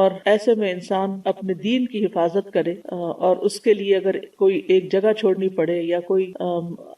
اور ایسے میں انسان اپنے دین کی حفاظت کرے، اور اس کے لیے اگر کوئی ایک جگہ چھوڑنی پڑے یا کوئی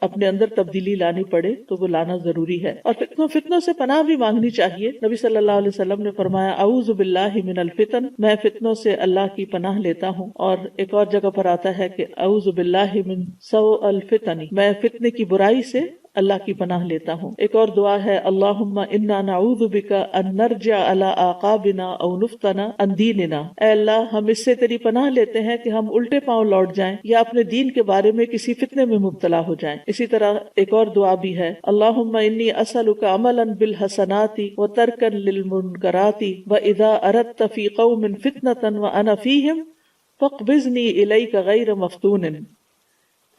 اپنے اندر تبدیلی لانی پڑے تو وہ لانا ضروری ہے. اور فتنوں سے پناہ بھی مانگنی چاہیے. نبی صلی اللہ علیہ وسلم نے فرمایا اعوذ باللہ من الفتن، میں فتنوں سے اللہ کی پناہ لیتا ہوں. اور ایک اور جگہ پر آتا ہے کہ اعوذ باللہ من سوء الفتن، میں فتنے کی برائی سے اللہ کی پناہ لیتا ہوں. ایک اور دعا ہے اللہم انا نعوذ بک ان نرجع علی اعقابنا او نفتن عن دیننا، اے اللہ ہم اس سے تیری پناہ لیتے ہیں کہ ہم الٹے پاؤں لوٹ جائیں یا اپنے دین کے بارے میں کسی فتنے میں مبتلا ہو جائیں. اسی طرح ایک اور دعا بھی ہے اللہم انی اسألک عملا بالحسنات وترکا للمنکرات واذا اردت فی قوم فتنة وانا فیہم فاقبضنی الیک غیر مفتون.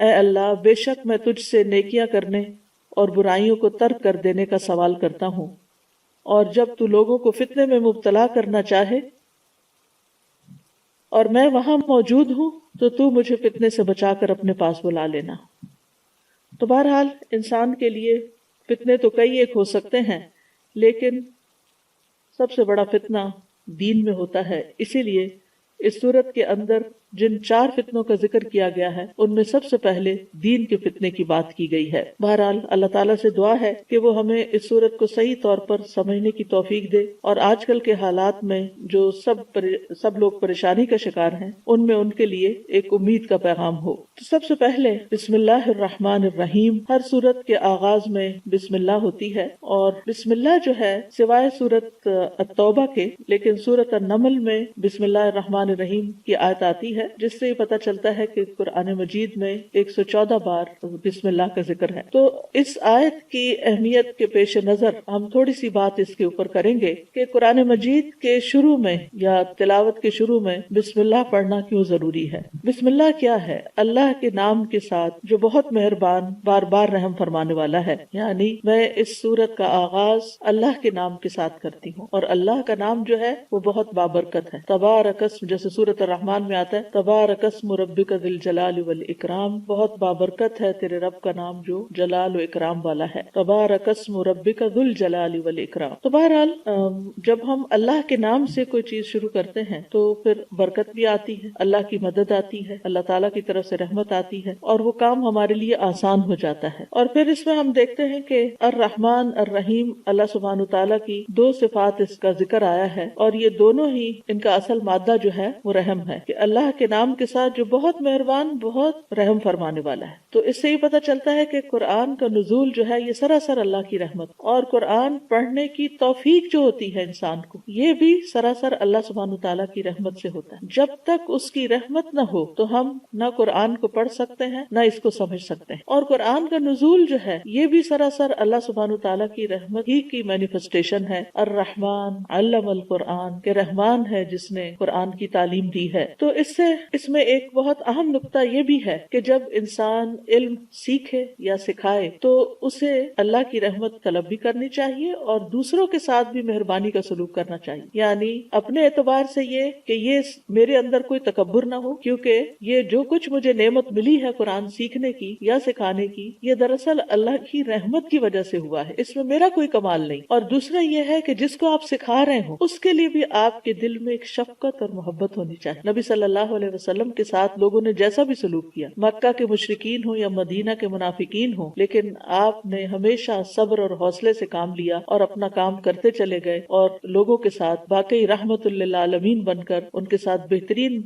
اے اللہ بے شک میں تجھ سے نیکیاں کرنے اور برائیوں کو ترک کر دینے کا سوال کرتا ہوں، اور جب تو لوگوں کو فتنے میں مبتلا کرنا چاہے اور میں وہاں موجود ہوں تو مجھے فتنے سے بچا کر اپنے پاس بلا لینا. تو بہرحال انسان کے لیے فتنے تو کئی ایک ہو سکتے ہیں، لیکن سب سے بڑا فتنہ دین میں ہوتا ہے. اسی لیے اس صورت کے اندر جن 4 فتنوں کا ذکر کیا گیا ہے ان میں سب سے پہلے دین کے فتنے کی بات کی گئی ہے. بہرحال اللہ تعالیٰ سے دعا ہے کہ وہ ہمیں اس صورت کو صحیح طور پر سمجھنے کی توفیق دے، اور آج کل کے حالات میں جو سب لوگ پریشانی کا شکار ہیں ان میں ان کے لیے ایک امید کا پیغام ہو. تو سب سے پہلے بسم اللہ الرحمن الرحیم. ہر صورت کے آغاز میں بسم اللہ ہوتی ہے، اور بسم اللہ جو ہے سوائے صورت التوبہ کے، لیکن صورت النمل میں بسم اللہ الرحمن الرحیم کی آیت آتی ہے، جس سے یہ پتہ چلتا ہے کہ قرآن مجید میں 114 بار بسم اللہ کا ذکر ہے. تو اس آیت کی اہمیت کے پیش نظر ہم تھوڑی سی بات اس کے اوپر کریں گے کہ قرآن مجید کے شروع میں یا تلاوت کے شروع میں بسم اللہ پڑھنا کیوں ضروری ہے. بسم اللہ کیا ہے؟ اللہ کے نام کے ساتھ جو بہت مہربان بار بار رحم فرمانے والا ہے. یعنی میں اس سورت کا آغاز اللہ کے نام کے ساتھ کرتی ہوں، اور اللہ کا نام جو ہے وہ بہت بابرکت ہے. تبارک اسم، جیسے سورت الرحمن میں آتا ہے تبارک اسم ربک ذی الجلال والاکرام، بہت بابرکت ہے تیرے رب کا نام جو جلال و اکرام والا ہے. تبارک اسم ربک ذی الجلال والاکرام. تو بہرحال جب ہم اللہ کے نام سے کوئی چیز شروع کرتے ہیں تو پھر برکت بھی آتی ہے، اللہ کی مدد آتی ہے، اللہ تعالیٰ کی طرف سے رحمت آتی ہے، اور وہ کام ہمارے لیے آسان ہو جاتا ہے. اور پھر اس میں ہم دیکھتے ہیں کہ الرحمن الرحیم، اللہ سبحانہ تعالیٰ کی 2 صفات اس کا ذکر آیا ہے، اور یہ دونوں ہی ان کا اصل مادہ جو ہے وہ رحم ہے، کہ اللہ کے نام کے ساتھ جو بہت مہربان بہت رحم فرمانے والا ہے. تو اس سے یہ پتہ چلتا ہے کہ قرآن کا نزول جو ہے یہ سراسر اللہ کی رحمت، اور قرآن پڑھنے کی توفیق جو ہوتی ہے انسان کو، یہ بھی سراسر اللہ سبحانہ تعالیٰ کی رحمت سے ہوتا ہے. جب تک اس کی رحمت نہ ہو تو ہم نہ قرآن کو پڑھ سکتے ہیں نہ اس کو سمجھ سکتے ہیں. اور قرآن کا نزول جو ہے یہ بھی سراسر اللہ سبحانہ تعالیٰ کی رحمت ہی کی مینیفیسٹیشن ہے. الرحمن علم القرآن، کہ رحمان ہے جس نے قرآن کی تعلیم دی ہے. تو اس میں ایک بہت اہم نقطہ یہ بھی ہے کہ جب انسان علم سیکھے یا سکھائے تو اسے اللہ کی رحمت طلب بھی کرنی چاہیے، اور دوسروں کے ساتھ بھی مہربانی کا سلوک کرنا چاہیے. یعنی اپنے اعتبار سے یہ کہ یہ میرے اندر کوئی تکبر نہ ہو، کیونکہ یہ جو کچھ مجھے نعمت ملی ہے قرآن سیکھنے کی یا سکھانے کی، یہ دراصل اللہ کی رحمت کی وجہ سے ہوا ہے، اس میں میرا کوئی کمال نہیں. اور دوسرا یہ ہے کہ جس کو آپ سکھا رہے ہوں اس کے لیے بھی آپ کے دل میں ایک شفقت اور محبت ہونی چاہیے. نبی صلی اللہ علیہ وسلم کے ساتھ لوگوں نے جیسا بھی سلوک کیا، مکہ کے مشرکین ہوں یا مدینہ کے منافقین ہوں، لیکن آپ نے ہمیشہ صبر اور حوصلے سے کام لیا اور اپنا کام کرتے چلے گئے، اور لوگوں کے ساتھ واقعی رحمت للعالمین بن کر ان کے ساتھ بہترین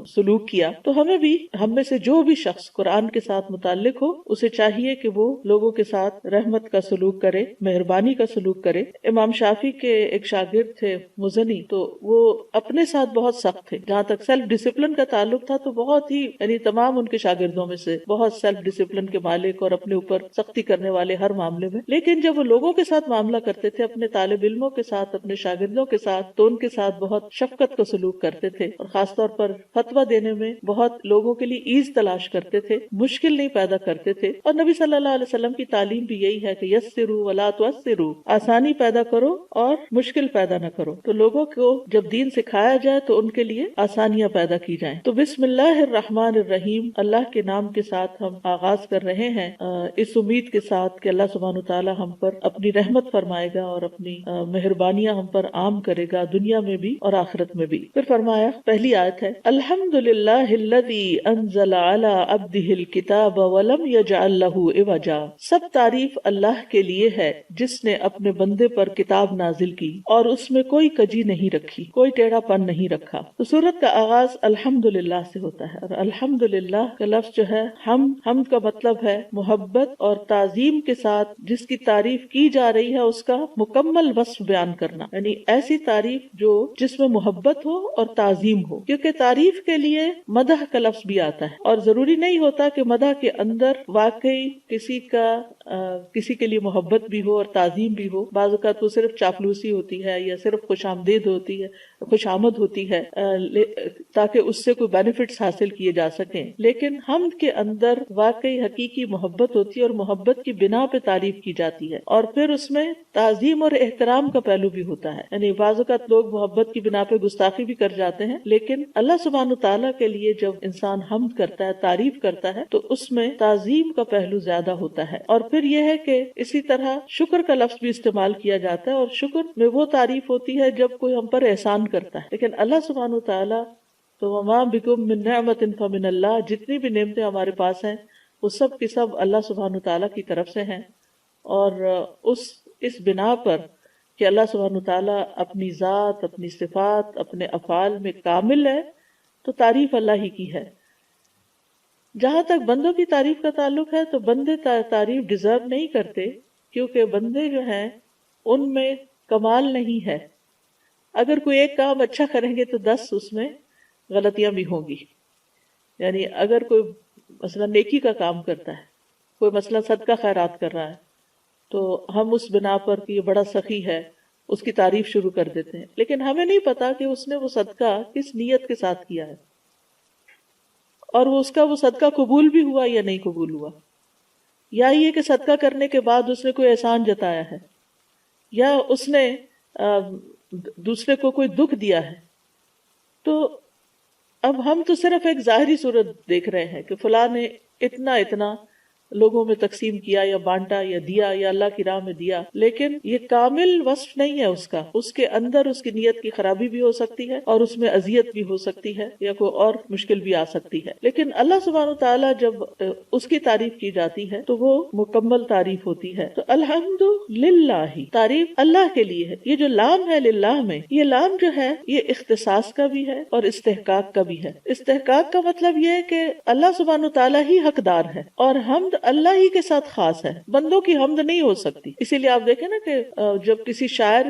سلوک کیا. تو ہم میں سے جو بھی شخص قرآن کے ساتھ متعلق ہو اسے چاہیے کہ وہ لوگوں کے ساتھ رحمت کا سلوک کرے، مہربانی کا سلوک کرے. امام شافعی کے ایک شاگرد تھے مزنی، تو وہ اپنے ساتھ بہت سخت تھے. جہاں تک سیلف ڈسپلن کا تعلق تھا تو بہت ہی یعنی تمام ان کے شاگردوں میں سے بہت سیلف ڈسپلن کے مالک اور اپنے اوپر سختی کرنے والے ہر معاملے میں. لیکن جب وہ لوگوں کے ساتھ معاملہ کرتے تھے، اپنے طالب علموں کے ساتھ، اپنے شاگردوں کے ساتھ، تو ان کے ساتھ بہت شفقت کا سلوک کرتے تھے، اور خاص طور پر فتویٰ دینے میں بہت لوگوں کے لیے ایز تلاش کرتے تھے، مشکل نہیں پیدا کرتے تھے. اور نبی صلی اللہ علیہ وسلم کی تعلیم بھی یہی ہے کہ یسروا ولا تعسروا، آسانی پیدا کرو اور مشکل پیدا نہ کرو. تو لوگوں کو جب دین سکھایا جائے تو ان کے لیے آسانیاں پیدا کی جائیں. ہیں. تو بسم اللہ الرحمن الرحیم، اللہ کے نام کے ساتھ ہم آغاز کر رہے ہیں، اس امید کے ساتھ کہ اللہ سبحانہ وتعالی ہم پر اپنی رحمت فرمائے گا اور اپنی مہربانیاں ہم پر عام کرے گا، دنیا میں بھی اور آخرت میں بھی. پھر فرمایا، پہلی آیت ہے، الحمدللہ الذی انزل علی عبدہ الکتاب ولم یجعل لہ عوجا. سب تعریف اللہ کے لیے ہے جس نے اپنے بندے پر کتاب نازل کی اور اس میں کوئی کجی نہیں رکھی، کوئی ٹیڑھا پن نہیں رکھا. تو سورت کا آغاز الحمدللہ سے ہوتا ہے، اور الحمدللہ کا لفظ جو ہے حمد کا مطلب ہے محبت اور تعظیم کے ساتھ جس کی تعریف کی جا رہی ہے اس کا مکمل وصف بیان کرنا، یعنی ایسی تعریف جس میں محبت ہو اور تعظیم ہو. کیونکہ تعریف کے لیے مدح کا لفظ بھی آتا ہے، اور ضروری نہیں ہوتا کہ مدح کے اندر واقعی کسی کے لیے محبت بھی ہو اور تعظیم بھی ہو. بعض اوقات وہ صرف چاپلوسی ہوتی ہے یا صرف خوش آمدید ہوتی ہے، خوش آمد ہوتی ہے تاکہ اس سے کوئی بینیفٹس حاصل کیے جا سکیں. لیکن حمد کے اندر واقعی حقیقی محبت ہوتی ہے اور محبت کی بنا پہ تعریف کی جاتی ہے، اور پھر اس میں تعظیم اور احترام کا پہلو بھی ہوتا ہے. یعنی بعض اوقات لوگ محبت کی بنا پہ گستاخی بھی کر جاتے ہیں، لیکن اللہ سبحانہ تعالیٰ کے لیے جب انسان حمد کرتا ہے، تعریف کرتا ہے، تو اس میں تعظیم کا پہلو زیادہ ہوتا ہے. اور پھر یہ ہے کہ اسی طرح شکر کا لفظ بھی استعمال کیا جاتا ہے، اور شکر میں وہ تعریف ہوتی ہے جب کوئی ہم پر احسان کرتا ہے. لیکن اللہ سبحانہ تعالیٰ تو وما بکم من نعمت فمن اللہ، جتنی بھی نعمتیں ہمارے پاس ہیں وہ سب کی سب اللہ سبحانہ تعالیٰ کی طرف سے ہیں. اور اس بنا پر کہ اللہ سبحانہ تعالیٰ اپنی ذات، اپنی صفات، اپنے افعال میں کامل ہے، تو تعریف اللہ ہی کی ہے. جہاں تک بندوں کی تعریف کا تعلق ہے تو بندے تعریف ڈیزرو نہیں کرتے، کیونکہ بندے جو ہیں ان میں کمال نہیں ہے. اگر کوئی ایک کام اچھا کریں گے تو 10 اس میں غلطیاں بھی ہوں گی. یعنی اگر کوئی مثلا نیکی کا کام کرتا ہے، کوئی مثلا صدقہ خیرات کر رہا ہے، تو ہم اس بنا پر کہ یہ بڑا سخی ہے اس کی تعریف شروع کر دیتے ہیں، لیکن ہمیں نہیں پتا کہ اس نے وہ صدقہ کس نیت کے ساتھ کیا ہے، اور اس کا وہ صدقہ قبول بھی ہوا یا نہیں قبول ہوا، یا یہ کہ صدقہ کرنے کے بعد اس نے کوئی احسان جتایا ہے، یا اس نے دوسرے کو کوئی دکھ دیا ہے. تو اب ہم تو صرف ایک ظاہری صورت دیکھ رہے ہیں کہ فلاں نے اتنا لوگوں میں تقسیم کیا یا بانٹا یا دیا یا اللہ کی راہ میں دیا، لیکن یہ کامل وصف نہیں ہے اس کا. اس کے اندر اس کی نیت کی خرابی بھی ہو سکتی ہے، اور اس میں اذیت بھی ہو سکتی ہے، یا کوئی اور مشکل بھی آ سکتی ہے. لیکن اللہ سبحانہ تعالیٰ جب اس کی تعریف کی جاتی ہے تو وہ مکمل تعریف ہوتی ہے. تو الحمد للہ، تعریف اللہ کے لیے ہے. یہ جو لام ہے للہ میں، یہ لام جو ہے یہ اختصاص کا بھی ہے اور استحقاق کا بھی ہے. استحقاق کا مطلب یہ ہے کہ اللہ سبحانہ تعالیٰ ہی حقدار ہے، اور حمد اللہ ہی کے ساتھ خاص ہے، بندوں کی حمد نہیں ہو سکتی. اسی لیے آپ دیکھیں نا کہ جب کسی شاعر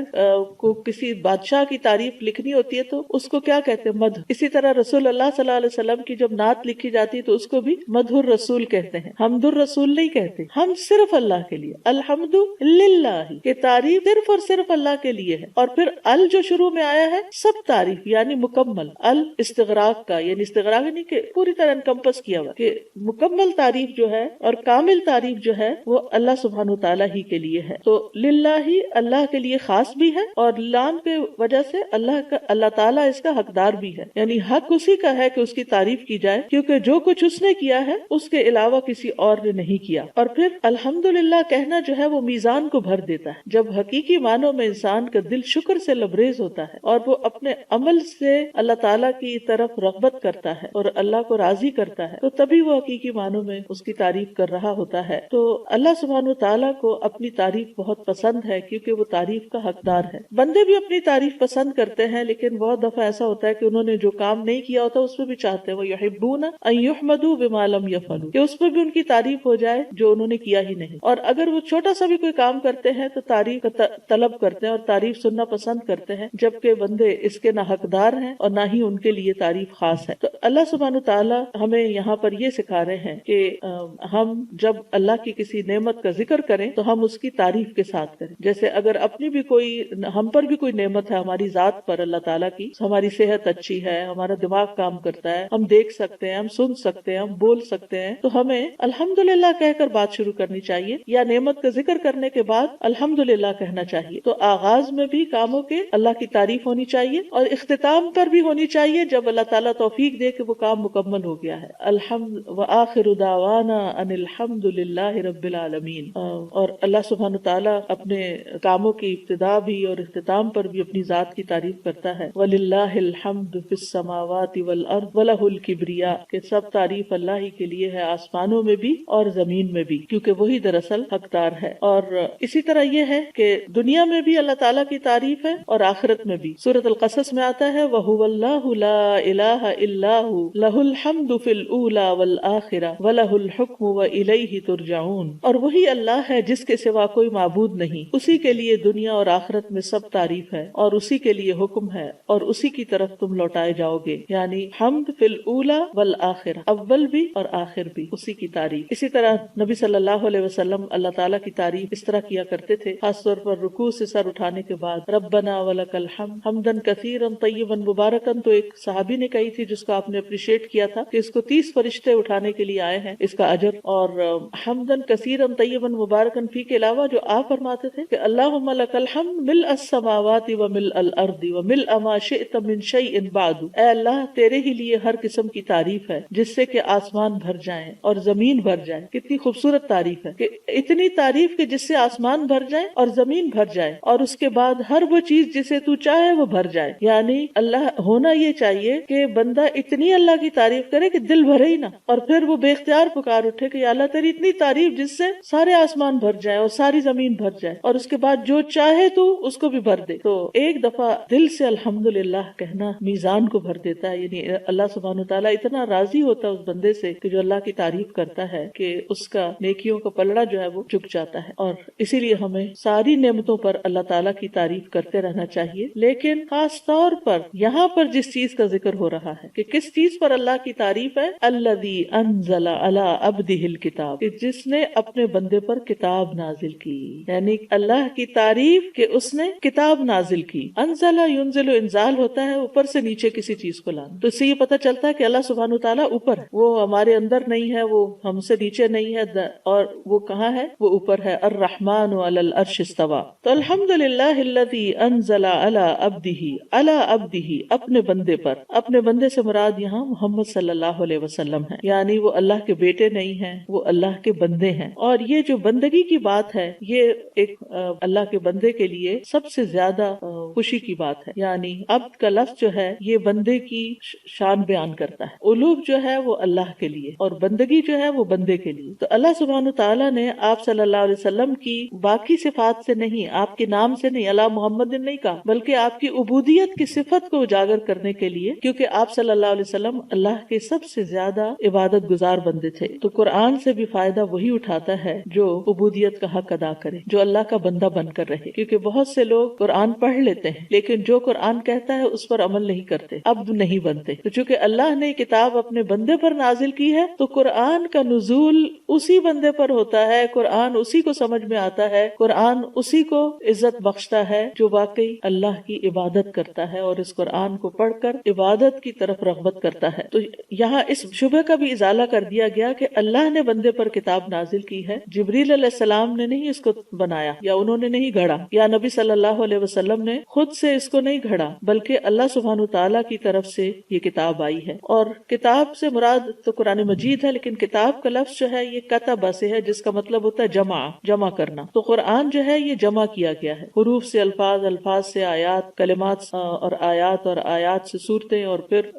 کو کسی بادشاہ کی تعریف لکھنی ہوتی ہے تو اس کو کیا کہتے ہیں؟ مدح. اسی طرح رسول اللہ صلی اللہ علیہ وسلم کی جب نعت لکھی جاتی ہے تو اس کو بھی مدح الرسول کہتے ہیں، حمد الرسول نہیں کہتے. ہم صرف اللہ کے لیے، الحمد للہ، کہ تعریف صرف اور صرف اللہ کے لیے ہے. اور پھر ال جو شروع میں آیا ہے، سب تعریف یعنی مکمل، ال استغراق کا، یعنی استغراق نہیں کہ پوری طرح انکمپس کیا ہوا، کہ مکمل تعریف جو ہے اور کامل تعریف جو ہے وہ اللہ سبحانہ تعالیٰ ہی کے لیے ہے. تو للہ ہی اللہ کے لیے خاص بھی ہے، اور لام کے وجہ سے اللہ تعالیٰ اس کا حقدار بھی ہے. یعنی حق اسی کا ہے کہ اس کی تعریف کی جائے، کیونکہ جو کچھ اس نے کیا ہے اس کے علاوہ کسی اور نے نہیں کیا. اور پھر الحمدللہ کہنا جو ہے وہ میزان کو بھر دیتا ہے. جب حقیقی معنوں میں انسان کا دل شکر سے لبریز ہوتا ہے اور وہ اپنے عمل سے اللہ تعالیٰ کی طرف رغبت کرتا ہے اور اللہ کو راضی کرتا ہے، تو تبھی وہ حقیقی معنوں میں اس کی تعریف کر رہا ہوتا ہے. تو اللہ سبحانہ تعالیٰ کو اپنی تعریف بہت پسند ہے، کیونکہ وہ تعریف کا حقدار ہے. بندے بھی اپنی تعریف پسند کرتے ہیں، لیکن بہت دفعہ ایسا ہوتا ہے کہ انہوں نے جو کام نہیں کیا ہوتا اس پہ بھی چاہتے ہیں، وہ یحبون ان یحمدوا بما لم یفعلوا، کہ اس پہ بھی ان کی تعریف ہو جائے جو انہوں نے کیا ہی نہیں. اور اگر وہ چھوٹا سا بھی کوئی کام کرتے ہیں تو تعریف کا طلب کرتے ہیں اور تعریف سننا پسند کرتے ہیں، جبکہ بندے اس کے نہ حقدار ہیں اور نہ ہی ان کے لیے تعریف خاص ہے. تو اللہ سبحانہ تعالیٰ ہمیں یہاں پر یہ سکھا رہے ہیں کہ ہم ہم جب اللہ کی کسی نعمت کا ذکر کریں تو ہم اس کی تعریف کے ساتھ کریں. جیسے اگر اپنی بھی ہم پر بھی کوئی نعمت ہے ہماری ذات پر اللہ تعالیٰ کی، ہماری صحت اچھی ہے، ہمارا دماغ کام کرتا ہے، ہم دیکھ سکتے ہیں، ہم سن سکتے ہیں، ہم بول سکتے ہیں، تو ہمیں الحمدللہ کہہ کر بات شروع کرنی چاہیے، یا نعمت کا ذکر کرنے کے بعد الحمدللہ کہنا چاہیے. تو آغاز میں بھی کاموں کے اللہ کی تعریف ہونی چاہیے، اور اختتام پر بھی ہونی چاہیے جب اللہ تعالیٰ توفیق دے کہ وہ کام مکمل ہو گیا ہے. الحمد وآخر دعوانا ان الحمد للہ رب العالمین. اور اللہ سبحانہ تعالیٰ اپنے کاموں کی ابتدا بھی اور اختتام پر بھی اپنی ذات کی تعریف کرتا ہے. وَلِلَّهِ الْحَمْدُ فِي السَّمَاوَاتِ وَالْأَرْضِ وَلَهُ الْكِبْرِيَاءُ، کہ سب تعریف اللہ ہی کے لیے ہے، آسمانوں میں بھی اور زمین میں بھی، کیونکہ وہی دراصل حقدار ہے. اور اسی طرح یہ ہے کہ دنیا میں بھی اللہ تعالیٰ کی تعریف ہے اور آخرت میں بھی. سورۃ القصص میں آتا ہے وَهُوَ اللَّهُ لَا إِلَٰهَ إِلَّا هُوَ لَهُ الْحَمْدُ فِي الْأُولَىٰ وَالْآخِرَةِ وَلَهُ الْحُكْمُ وَإِلَيْهِ تُرْجَعُونَ. اور وہی اللہ ہے جس کے سوا کوئی معبود نہیں، اسی کے لیے دنیا اور آخرت میں سب تعریف ہے، اور اسی کے لیے حکم ہے، اور اسی کی طرف تم لوٹائے جاؤ گے. یعنی حمد فی الاولی والآخرہ، اول بھی اور آخر بھی اسی کی تعریف. اسی طرح نبی صلی اللہ علیہ وسلم اللہ تعالیٰ کی تعریف اس طرح کیا کرتے تھے، خاص طور پر رکوع سے سر اٹھانے کے بعد ربنا ولک الحمد حمدا کثیرا طیبا مبارکا. تو ایک صحابی نے کہی تھی جس کو آپ نے اپریشیٹ کیا تھا کہ اس کو 30 فرشتے اٹھانے کے لیے آئے ہیں، اس کا اجر. اور حمدا کثیرا طیبا مبارکا فی کے علاوہ جو آپ فرماتے تھے کہ اللہم لک الحمد ملء السماوات وملء الارض وملء ما شئت من شیء بعد. اے اللہ تیرے ہی لیے ہر قسم کی تعریف ہے جس سے کہ آسمان بھر جائیں اور زمین بھر جائے. کتنی خوبصورت تعریف ہے کہ اتنی تعریف کہ جس سے آسمان بھر جائے اور زمین بھر جائے، اور اس کے بعد ہر وہ چیز جسے تو چاہے وہ بھر جائے. یعنی اللہ ہونا یہ چاہیے کہ بندہ اتنی اللہ کی تعریف کرے کہ دل بھرے ہی نہ، اور پھر وہ بے اختیار پکار اٹھے کہ یا اللہ تیری اتنی تعریف جس سے سارے آسمان بھر جائے اور ساری زمین بھر جائے، اور اس کے بعد جو چاہے تو اس کو بھی بھر دے. تو ایک دفعہ دل سے الحمدللہ کہنا میزان کو بھر دیتا ہے. یعنی اللہ سبحانہ تعالیٰ اتنا راضی ہوتا ہے اس بندے سے کہ جو اللہ کی تعریف کرتا ہے کہ اس کا نیکیوں کا پلڑا جو ہے وہ جھک جاتا ہے. اور اسی لیے ہمیں ساری نعمتوں پر اللہ تعالیٰ کی تعریف کرتے رہنا چاہیے. لیکن خاص طور پر یہاں پر جس چیز کا ذکر ہو رہا ہے کہ کس چیز پر اللہ کی تعریف ہے، الذی انزل علی عبدہ الکتاب، کہ جس نے اپنے بندے پر کتاب نازل کی. یعنی اللہ کی تعریف کہ اس نے کتاب نازل کی. انزل ینزل، انزال ہوتا ہے اوپر سے نیچے کسی چیز کو لانا. تو اس سے یہ پتہ چلتا ہے کہ اللہ سبحانہ تعالیٰ اوپر ہے، وہ ہمارے اندر نہیں ہے، وہ ہم سے نیچے نہیں ہے، اور وہ کہاں ہے؟ وہ اوپر ہے. الرحمن علی العرش استوى. تو الحمدللہ الذی انزل علی عبدہ، اپنے بندے پر. اپنے بندے سے مراد یہاں محمد صلی اللہ علیہ وسلم ہے. یعنی وہ اللہ کے بیٹے نہیں ہیں، وہ اللہ کے بندے ہیں. اور یہ جو بندگی کی بات ہے یہ ایک اللہ کے بندے کے لیے سب سے زیادہ خوشی کی بات ہے. یعنی عبد کا لفظ جو ہے یہ بندے کی شان بیان کرتا ہے. الوہ جو ہے وہ اللہ کے لیے اور بندگی جو ہے وہ بندے کے لیے. تو اللہ سبحانہ تعالیٰ نے آپ صلی اللہ علیہ وسلم کی باقی صفات سے نہیں، آپ کے نام سے نہیں، اللہ محمد نہیں کہا، بلکہ آپ کی عبودیت کی صفت کو اجاگر کرنے کے لیے، کیونکہ آپ صلی اللہ علیہ وسلم اللہ کے سب سے زیادہ عبادت گزار بندے تھے. تو قرآن سے بھی فائدہ وہی اٹھاتا ہے جو عبودیت کا حق ادا کرے، جو اللہ کا بندہ بن کر رہے. کیونکہ بہت سے لوگ قرآن پڑھ لیتے ہیں لیکن جو قرآن کہتا ہے اس پر عمل نہیں کرتے، عبد نہیں بنتے. تو چونکہ اللہ نے کتاب اپنے بندے پر نازل کی ہے تو قرآن کا نزول اسی بندے پر ہوتا ہے، قرآن اسی کو سمجھ میں آتا ہے، قرآن اسی کو عزت بخشتا ہے جو واقعی اللہ کی عبادت کرتا ہے اور اس قرآن کو پڑھ کر عبادت کی طرف رغبت کرتا ہے. تو یہاں اس شبہ کا بھی ازالہ کر دیا گیا کہ اللہ نے بندے پر کتاب نازل کی ہے، جبریل علیہ السلام نے نہیں اس کو بنایا یا انہوں نے نہیں گھڑا، یا نبی صلی اللہ علیہ وسلم نے خود سے اس کو نہیں گھڑا، بلکہ اللہ سبحانہ تعالیٰ کی طرف سے یہ کتاب آئی ہے. اور کتاب سے مراد تو قرآن مجید ہے، لیکن کتاب کا لفظ جو ہے یہ کتبہ سے ہے جس کا مطلب ہوتا ہے جمع کرنا. تو قرآن جو ہے یہ جمع کیا گیا ہے، حروف سے الفاظ، الفاظ سے آیات، کلمات اور آیات سے صورتیں، اور پھر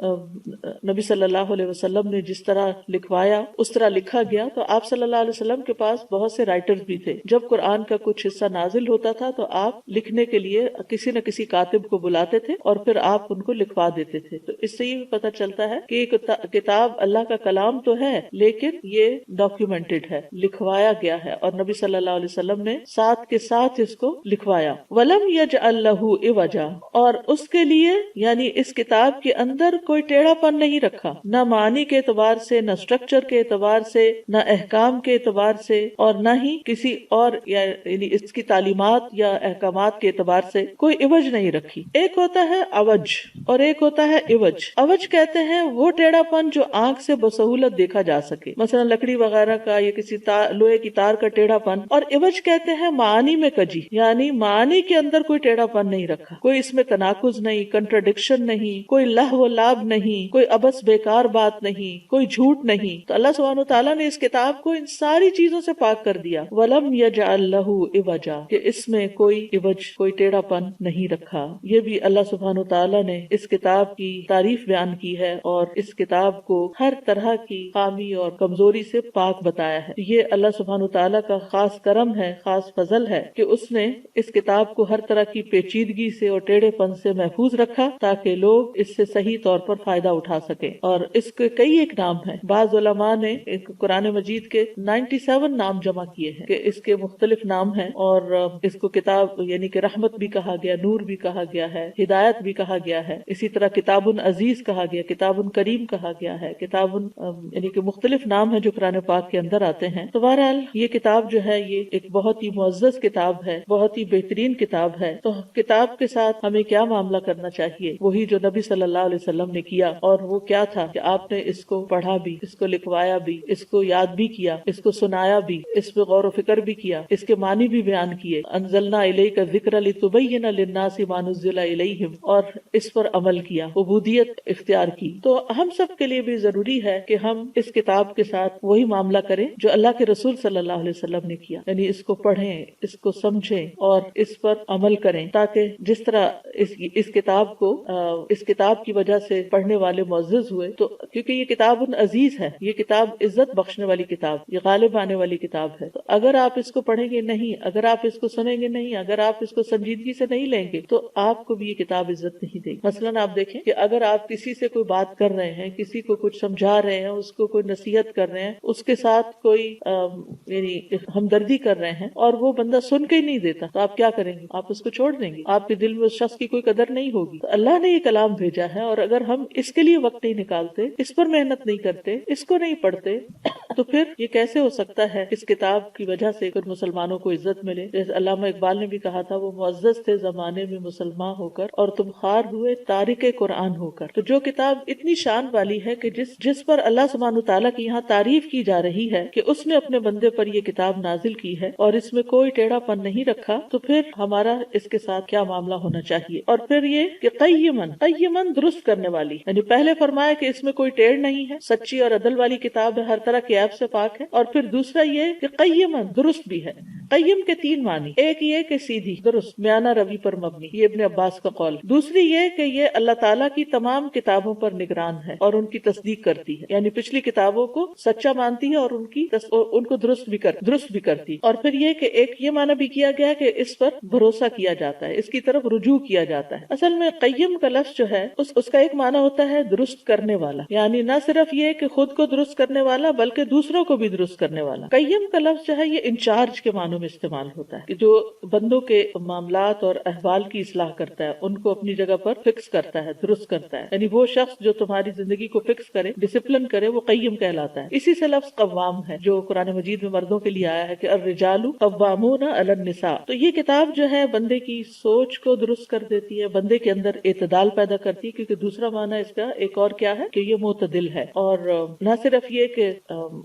نبی صلی اللہ علیہ وسلم نے جس طرح لکھوایا اس طرح لکھا گیا. تو آپ صلی اللہ علیہ وسلم کے پاس بہت سے رائٹرز بھی تھے. جب قرآن کا کچھ حصہ نازل ہوتا تھا تو آپ لکھنے کے لیے کسی نہ کسی کاتب کو بلاتے تھے اور پھر آپ ان کو لکھوا دیتے تھے. تو اس سے یہ بھی پتہ چلتا ہے کہ کتاب اللہ کا کلام تو ہے لیکن یہ ڈاکیومنٹڈ ہے، لکھوایا گیا ہے، اور نبی صلی اللہ علیہ وسلم نے ساتھ کے ساتھ اس کو لکھوایا. وَلَمْ يَجْعَلْ لَهُ عِوَجًا، اور اس کے لیے یعنی اس کتاب کے اندر کوئی ٹیڑھا پن نہیں رکھا، نہ معنی کے اعتبار سے، نہ سٹرکچر کے اعتبار سے، نہ احکام کے اعتبار سے اور نہ ہی کسی اور یعنی اس کی تعلیمات یا احکامات کے اعتبار سے کوئی عوج نہیں رکھی۔ ایک ہوتا ہے عوج اور ایک ہوتا ہے عوج۔ عوج کہتے ہیں وہ ٹیڑھا پن جو آنکھ سے بسہولت دیکھا جا سکے، مثلا لکڑی وغیرہ کا یا کسی لوہے کی تار کا ٹیڑھا پن، اور عوج کہتے ہیں معانی میں کجی، یعنی معانی کے اندر کوئی ٹیڑھا پن نہیں رکھا، کوئی اس میں تناقض نہیں، کنٹرڈکشن نہیں، کوئی لہو و لعب نہیں، کوئی ابس بیکار بات نہیں، کوئی جھوٹ نہیں۔ تو اللہ سبحانہ وتعالیٰ نے اس کتاب کو ان ساری چیزوں سے پاک کر دیا۔ وَلَمْ يَجْعَلْ لَهُ عِوَجًا، کہ اس میں کوئی عوج، کوئی ٹیڑھا پن نہیں رکھا۔ یہ بھی اللہ سبحانہ وتعالیٰ نے اس کتاب کی تعریف بیان کی ہے اور اس کتاب کو ہر طرح کی خامی اور کمزوری سے پاک بتایا ہے۔ یہ اللہ سبحانہ وتعالیٰ کا خاص کرم ہے، خاص فضل ہے کہ اس نے اس کتاب کو ہر طرح کی پیچیدگی سے اور ٹیڑھے پن سے محفوظ رکھا تاکہ لوگ اس سے صحیح طور پر فائدہ اٹھا سکیں۔ اور اس کے کئی ایک نام ہیں، بعض علماء نے قرآن مجید کے 97 نام جمع کیے ہیں کہ اس کے مختلف نام ہیں، اور اس کو کتاب یعنی کہ رحمت بھی کہا گیا، نور بھی کہا گیا ہے، ہدایت بھی کہا گیا ہے، اسی طرح کتاب عزیز کہا گیا، کتاب کریم کہا گیا ہے، کتاب یعنی کہ مختلف نام ہیں جو قرآن پاک کے اندر آتے ہیں۔ تو بہرحال یہ کتاب جو ہے یہ ایک بہت ہی معزز کتاب ہے، بہت ہی بہترین کتاب ہے۔ تو کتاب کے ساتھ ہمیں کیا معاملہ کرنا چاہیے؟ وہی جو نبی صلی اللہ علیہ وسلم نے کیا، اور وہ کیا تھا کہ آپ نے اس کو پڑھا بھی، اس کو لکھوایا بھی، اس کو یاد بھی کیا، اس کو سنایا بھی، اس پہ غور و فکر بھی کیا، اس کے معنی بھی بیان کیے۔ انزلنا الیک الذکر لتبین للناس ما نزل الیہم، اور اس پر عمل کیا، عبودیت اختیار کی۔ تو ہم سب کے لیے بھی ضروری ہے کہ ہم اس کتاب کے ساتھ وہی معاملہ کریں جو اللہ کے رسول صلی اللہ علیہ وسلم نے کیا، یعنی اس کو پڑھیں، اس کو سمجھیں اور اس پر عمل کریں، تاکہ جس طرح اس کتاب کو اس کتاب کی وجہ سے پڑھنے والے معزز ہوئے، تو کیونکہ یہ کتاب عزیز ہے، یہ کتاب عزت بخشنے والی کتاب، یہ غالب آنے والی کتاب ہے۔ تو اگر آپ اس کو پڑھیں گے نہیں، اگر آپ اس کو سنیں گے نہیں، اگر آپ اس کو سنجیدگی سے نہیں لیں گے تو آپ کو بھی یہ کتاب عزت نہیں دے گی۔ مثلاً آپ دیکھیں کہ اگر آپ کسی سے کوئی بات کر رہے ہیں، کسی کو کچھ سمجھا رہے ہیں، اس کو کوئی نصیحت کر رہے ہیں، اس کے ساتھ کوئی یعنی ہمدردی کر رہے ہیں، اور وہ بندہ سن کے ہی نہیں دیتا، تو آپ کیا کریں گے؟ آپ اس کو چھوڑ دیں گے، آپ کے دل میں اس شخص کی کوئی قدر نہیں ہوگی۔ تو اللہ نے یہ کلام بھیجا ہے، اور اگر ہم اس کے لیے وقت نہیں نکالتے، اس پر محنت نہیں کرتے، اس کو نہیں پڑھتے، تو پھر یہ کیسے ہو سکتا ہے اس کتاب کی وجہ سے کچھ مسلمانوں کو عزت ملے؟ جیسے علامہ اقبال نے بھی کہا تھا، وہ معزز تھے زمانے میں مسلمان ہو کر، اور تم خوار ہوئے تارک قرآن ہو کر۔ تو جو کتاب اتنی شان والی ہے کہ جس پر اللہ سبحانہ تعالیٰ کی یہاں تعریف کی جا رہی ہے کہ اس نے اپنے بندے پر یہ کتاب نازل کی ہے اور اس میں کوئی ٹیڑھا پن نہیں رکھا، تو پھر ہمارا اس کے ساتھ کیا معاملہ ہونا چاہیے؟ اور پھر یہ کہ قیمن درست کرنے والی، یعنی پہلے فرمایا کہ اس میں کوئی ٹیڑھ نہیں ہے، سچی اور عدل والی کتاب ہے، ہر طرح کے عیب سے پاک ہے، اور پھر دوسرا یہ کہ قیمن درست بھی ہے۔ قیم کے 3 معنی، ایک یہ کہ سیدھی، درست، میانہ روی پر مبنی، یہ ابن عباس کا قول۔ دوسری یہ کہ یہ اللہ تعالیٰ کی تمام کتابوں پر نگران ہے اور ان کی تصدیق کرتی ہے، یعنی پچھلی کتابوں کو سچا مانتی ہے اور ان کو درست بھی کرتی۔ اور پھر یہ کہ ایک یہ معنی بھی کیا گیا کہ اس پر بھروسہ کیا جاتا ہے، اس کی طرف رجوع کیا جاتا ہے۔ اصل میں قیم کا لفظ جو ہے اس کا ایک معنی ہوتا ہے درست کرنے والا، یعنی نہ صرف یہ کہ خود کو درست کرنے والا بلکہ دوسروں کو بھی درست کرنے والا۔ قیم کا لفظ جو ہے یہ انچارج کے معنوں میں استعمال ہوتا ہے، کہ جو بندوں کے معاملات اور احوال کی اصلاح کرتا ہے، ان کو اپنی جگہ پر فکس کرتا ہے، درست کرتا ہے، یعنی وہ شخص جو تمہاری زندگی کو فکس کرے، ڈسپلن کرے، وہ قیم کہلاتا ہے۔ اسی سے لفظ قوام ہے جو قرآن مجید میں مردوں کے لیے آیا ہے کہ الرجال قوامون علی النساء۔ تو یہ کتاب جو ہے بندے کی سوچ کو درست کر دیتی ہے، بندے کے اندر اعتدال پیدا کرتی ہے، کیونکہ دوسرا معنی اس کا ایک اور کیا ہے کہ یہ معتدل ہے۔ اور نہ صرف یہ کہ